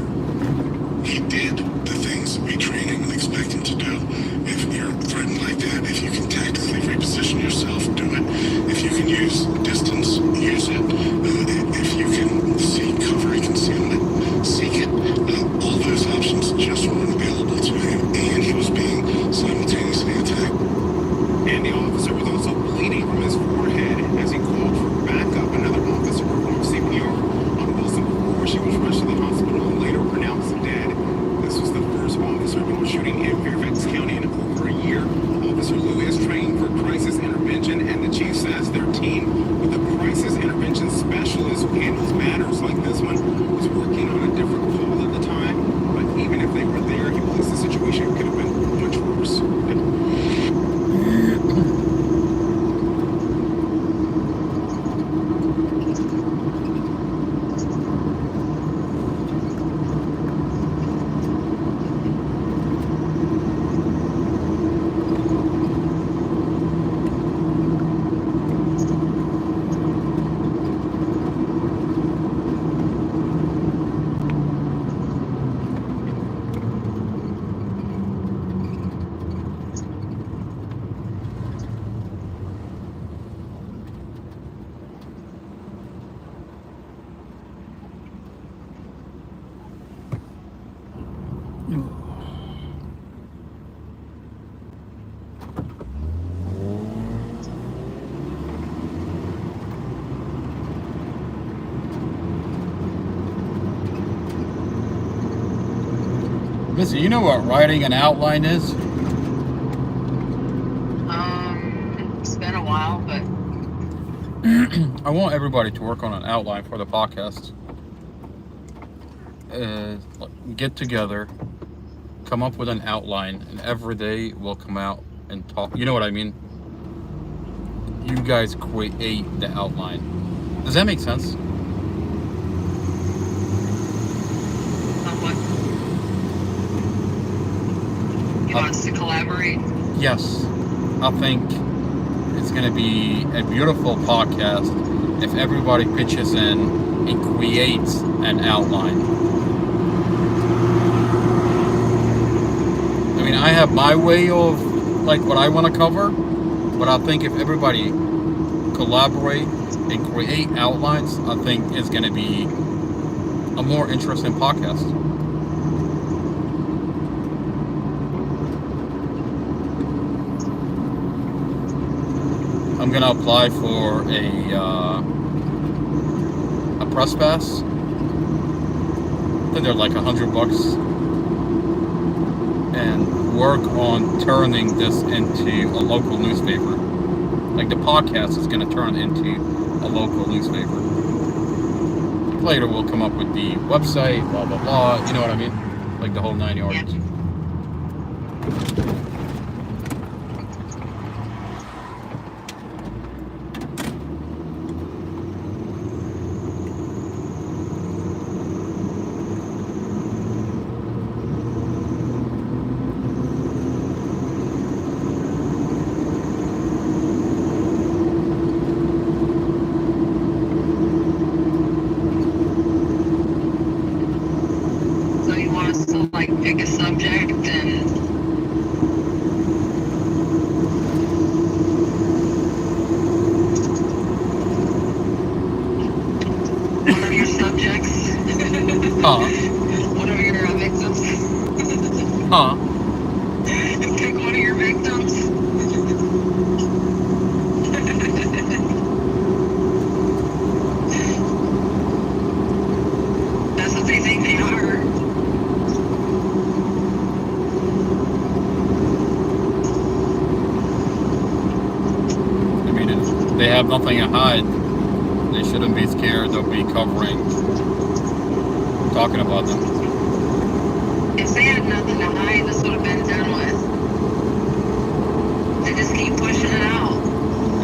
He did the things we train him and expect him to do. If you're threatened like that, if you can tactically reposition yourself, do it. If you can use distance, use it. If you can seek cover and concealment, seek it. All those options just weren't available to him, and he was being simultaneously attacked. And the officer was also bleeding from his forehead as he called for backup. Another officer performed CPR on Wilson before she was rushed to the hospital and later pronounced dead. This was the first officer-involved shooting in Fairfax County in over a year. Officer Lou is trained for crisis intervention, and the chief says their team with a crisis intervention specialist who handles matters like this one was working on a different call at the time. But even if they were there, he believes the situation could have been much worse. Missy, you know what writing an outline is? It's been a while, but I want everybody to work on an outline for the podcast. Get together, come up with an outline, and every day we'll come out and talk. You know what I mean? You guys create the outline. Does that make sense? wants to collaborate? Yes. I think it's going to be a beautiful podcast if everybody pitches in and creates an outline. I mean, I have my way of like what I want to cover, but I think if everybody collaborate and create outlines, I think it's going to be a more interesting podcast. I'm gonna apply for a press pass. I think they're like $100, and work on turning this into a local newspaper. Like the podcast is gonna turn into a local newspaper. Later we'll come up with the website, blah blah blah. You know what I mean? Like the whole 9 yards. So you want us to like pick a subject and one of your subjects? Huh? One of your victims? Huh? Pick one of your victims? That's what they think they are. I mean, if they have nothing to hide, they shouldn't be scared of me covering, talking about them. If they had nothing to hide, this would have been done with. They just keep pushing it out.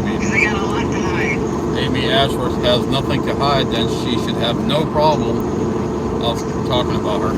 Because they got a lot to hide. Amy Ashworth has nothing to hide, then she should have no problem of talking about her.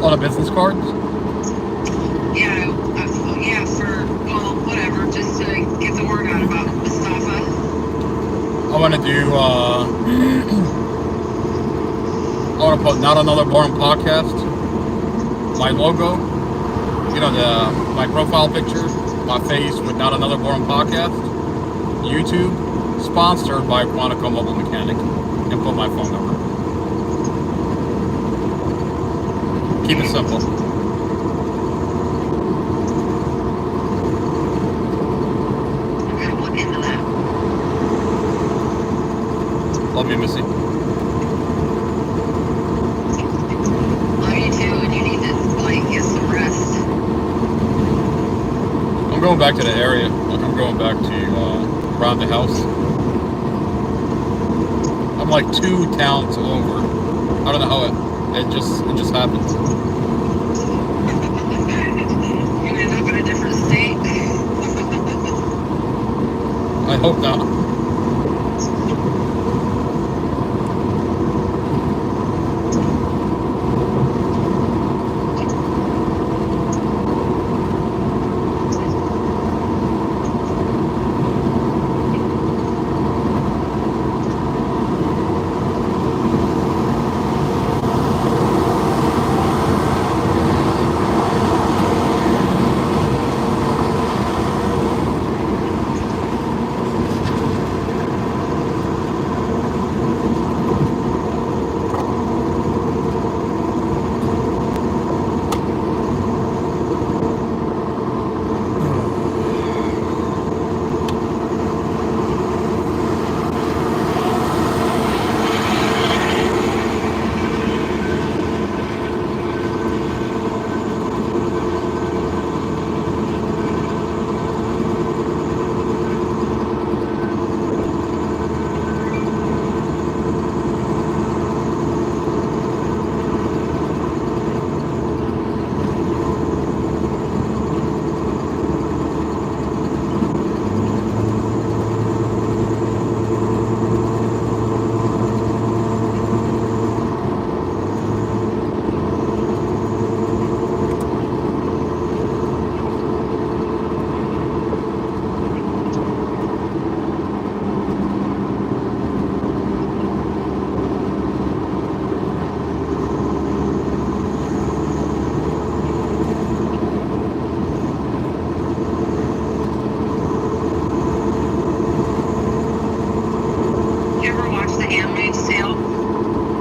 On a business card? Yeah, yeah, for, well, whatever, just to get the word out about Mustafa. I want to do, I want to put Not Another Boring Podcast. my logo, my profile picture, my face with Not Another Boring Podcast, YouTube, sponsored by Quantico Mobile Mechanic, and put my phone number. Keep it simple. I'm gonna look into that. Love you, Missy. Love you too, and you need to get some rest. I'm going back to the area. I'm going back to around the house. I'm like 2 towns over. I don't know how it just happened. You end up in a different state. I hope not.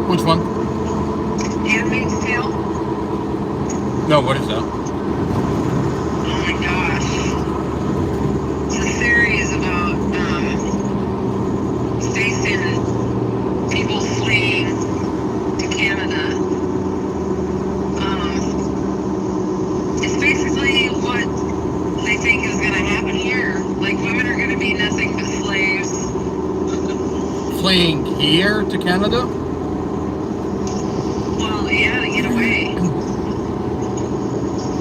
Which one? Handmaid's Tale? No, what is that? Oh my gosh. It's a series about facing people fleeing to Canada. It's basically what they think is going to happen here. Like, women are going to be nothing but slaves. Fleeing here to Canada? Well, yeah, to get away.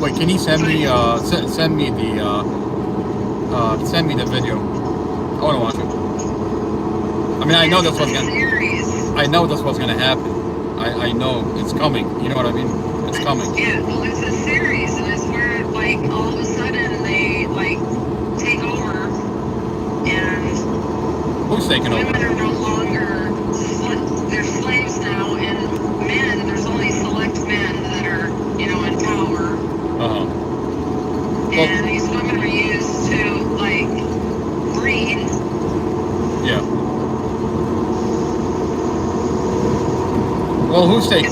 Wait, can you send me send me the video? I want to watch it. I mean, I know that's what's gonna happen. I know it's coming. You know what I mean? It's coming. Yeah, well, it's a series, and it's where, like, all of a sudden they, like, take over, and Who's taking over? women are no longer, they're slaves now, and men, there's only select men that are, in power, and these women are used to, like, breed. Yeah. Well, who's taking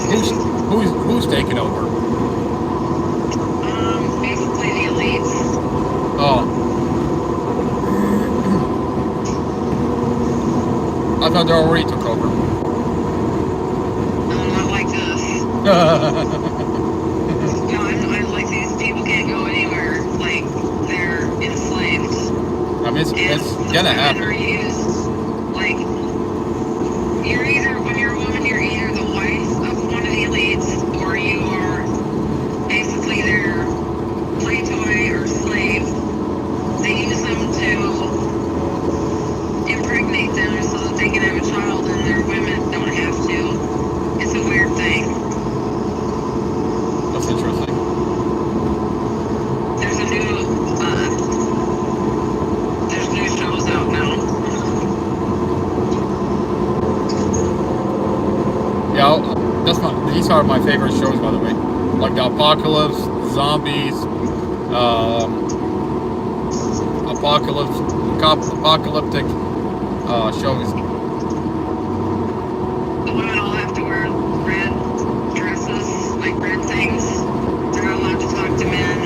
over? Basically the elites. Oh. I thought they already took over. Not like this. No, I like these people can't go anywhere. Like, they're enslaved. I mean, it's gonna happen. Are used, like, when you're a woman, you're either the wife of one of the elites, or you are basically their play toy or slave. They use them to impregnate them so that they can have a child, and their women don't have to. It's a weird thing. That's interesting. There's new shows out now. Yeah, these are my favorite shows, by the way. like the apocalypse, zombies, apocalyptic shows. The women all have to wear red dresses, like red things. They're not allowed to talk to men.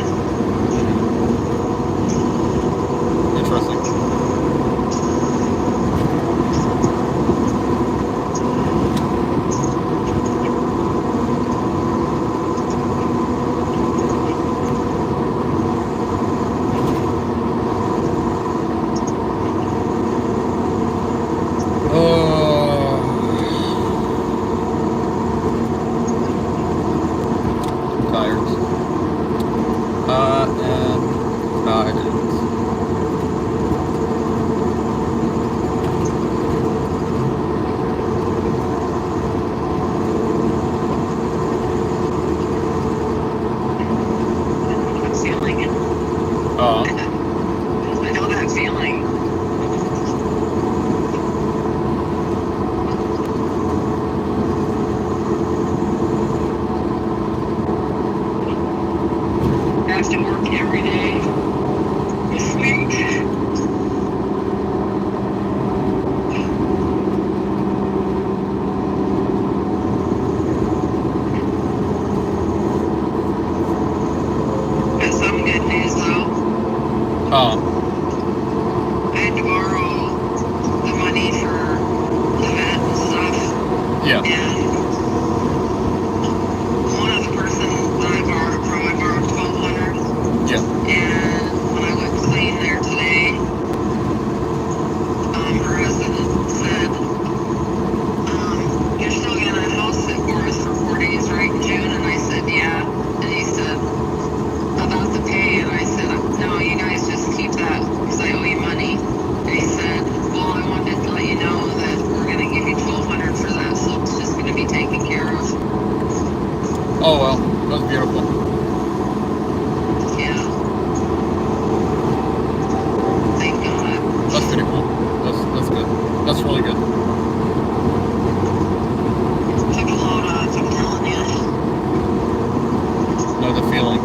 Interesting. Tired. I am tired. I'm feeling it. I know that feeling. I have to work every day this week. Got some good news though. I had to borrow the money for the vet and stuff. Yeah. And one of the person that I borrowed from, I borrowed $1,200. Yeah. And when I went clean there today, her husband said, "You're still gonna house sit for us for 4 days, right, in June?" And I said, "Yeah." And he said, "About the pay?" And I said, "No, you guys just keep that because I owe you money." And he said, "Well, I wanted to let you know that we're gonna give you $1,200 for that, so it's just gonna be taken care of." Oh well, that's beautiful. Yeah. Thank God. That's pretty cool. That's good. That's really good. Took a load off, I'm telling you. Know the feeling.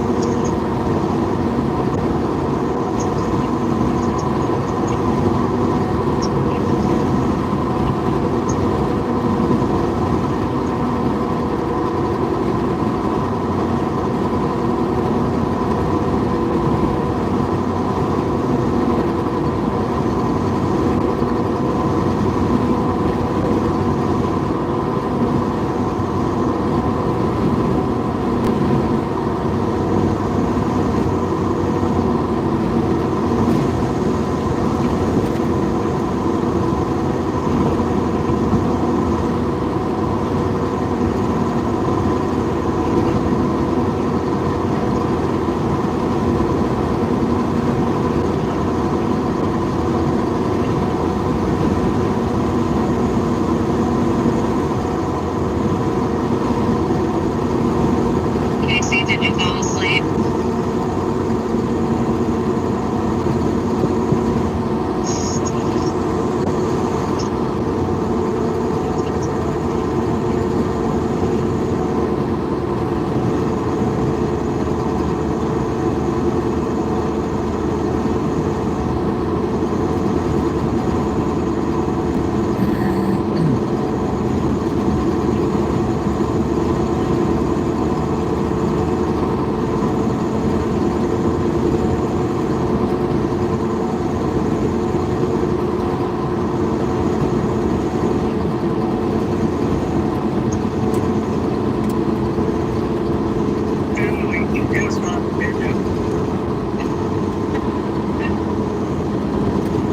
Casey, did you fall asleep?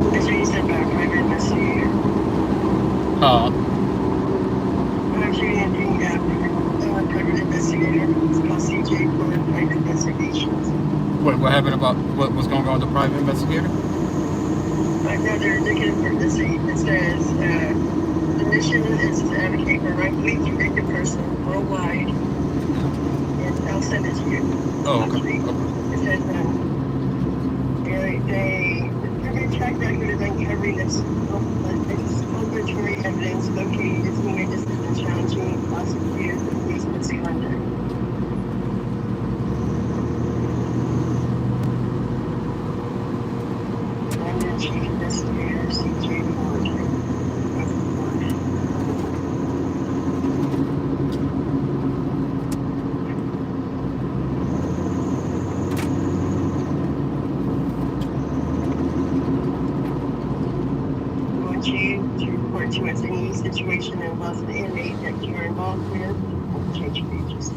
That's what you said about private investigator. Huh. I'm actually entering private investigator. It's called CJ for private investigations. What happened about what was going on with the private investigator? My brother, looking for this, it says, the mission is to advocate for rightfully convicted person worldwide. And I'll send it to you. Oh, okay. It says, their track record is uncovering exculpatory evidence located as near distance and challenging prosecutors with police misconduct. situation involves the inmate that you're involved with, change your agency.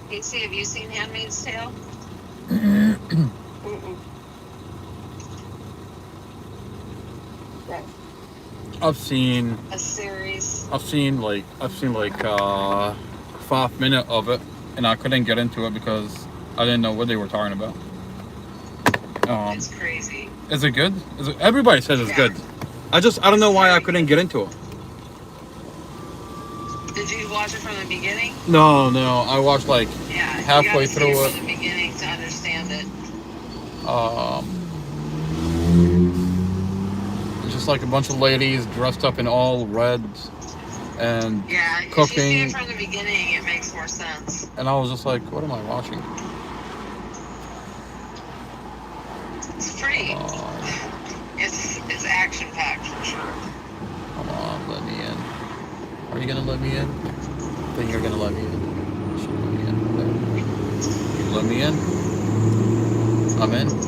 Casey, have you seen Handmaid's Tale? I've seen A series. I've seen like 5 minutes of it, and I couldn't get into it because I didn't know what they were talking about. It's crazy. Is it good? Everybody says it's good. I don't know why I couldn't get into it. Did you watch it from the beginning? No, I watched like halfway you through it. From the beginning to understand it. Just like a bunch of ladies dressed up in all red and If cooking. you see it from the beginning, it makes more sense. And I was just like, what am I watching? It's pretty. It's action packed for sure. Come on, let me in. Are you gonna let me in? Then you're gonna let me in. You should let me in. There. You let me in. I'm in.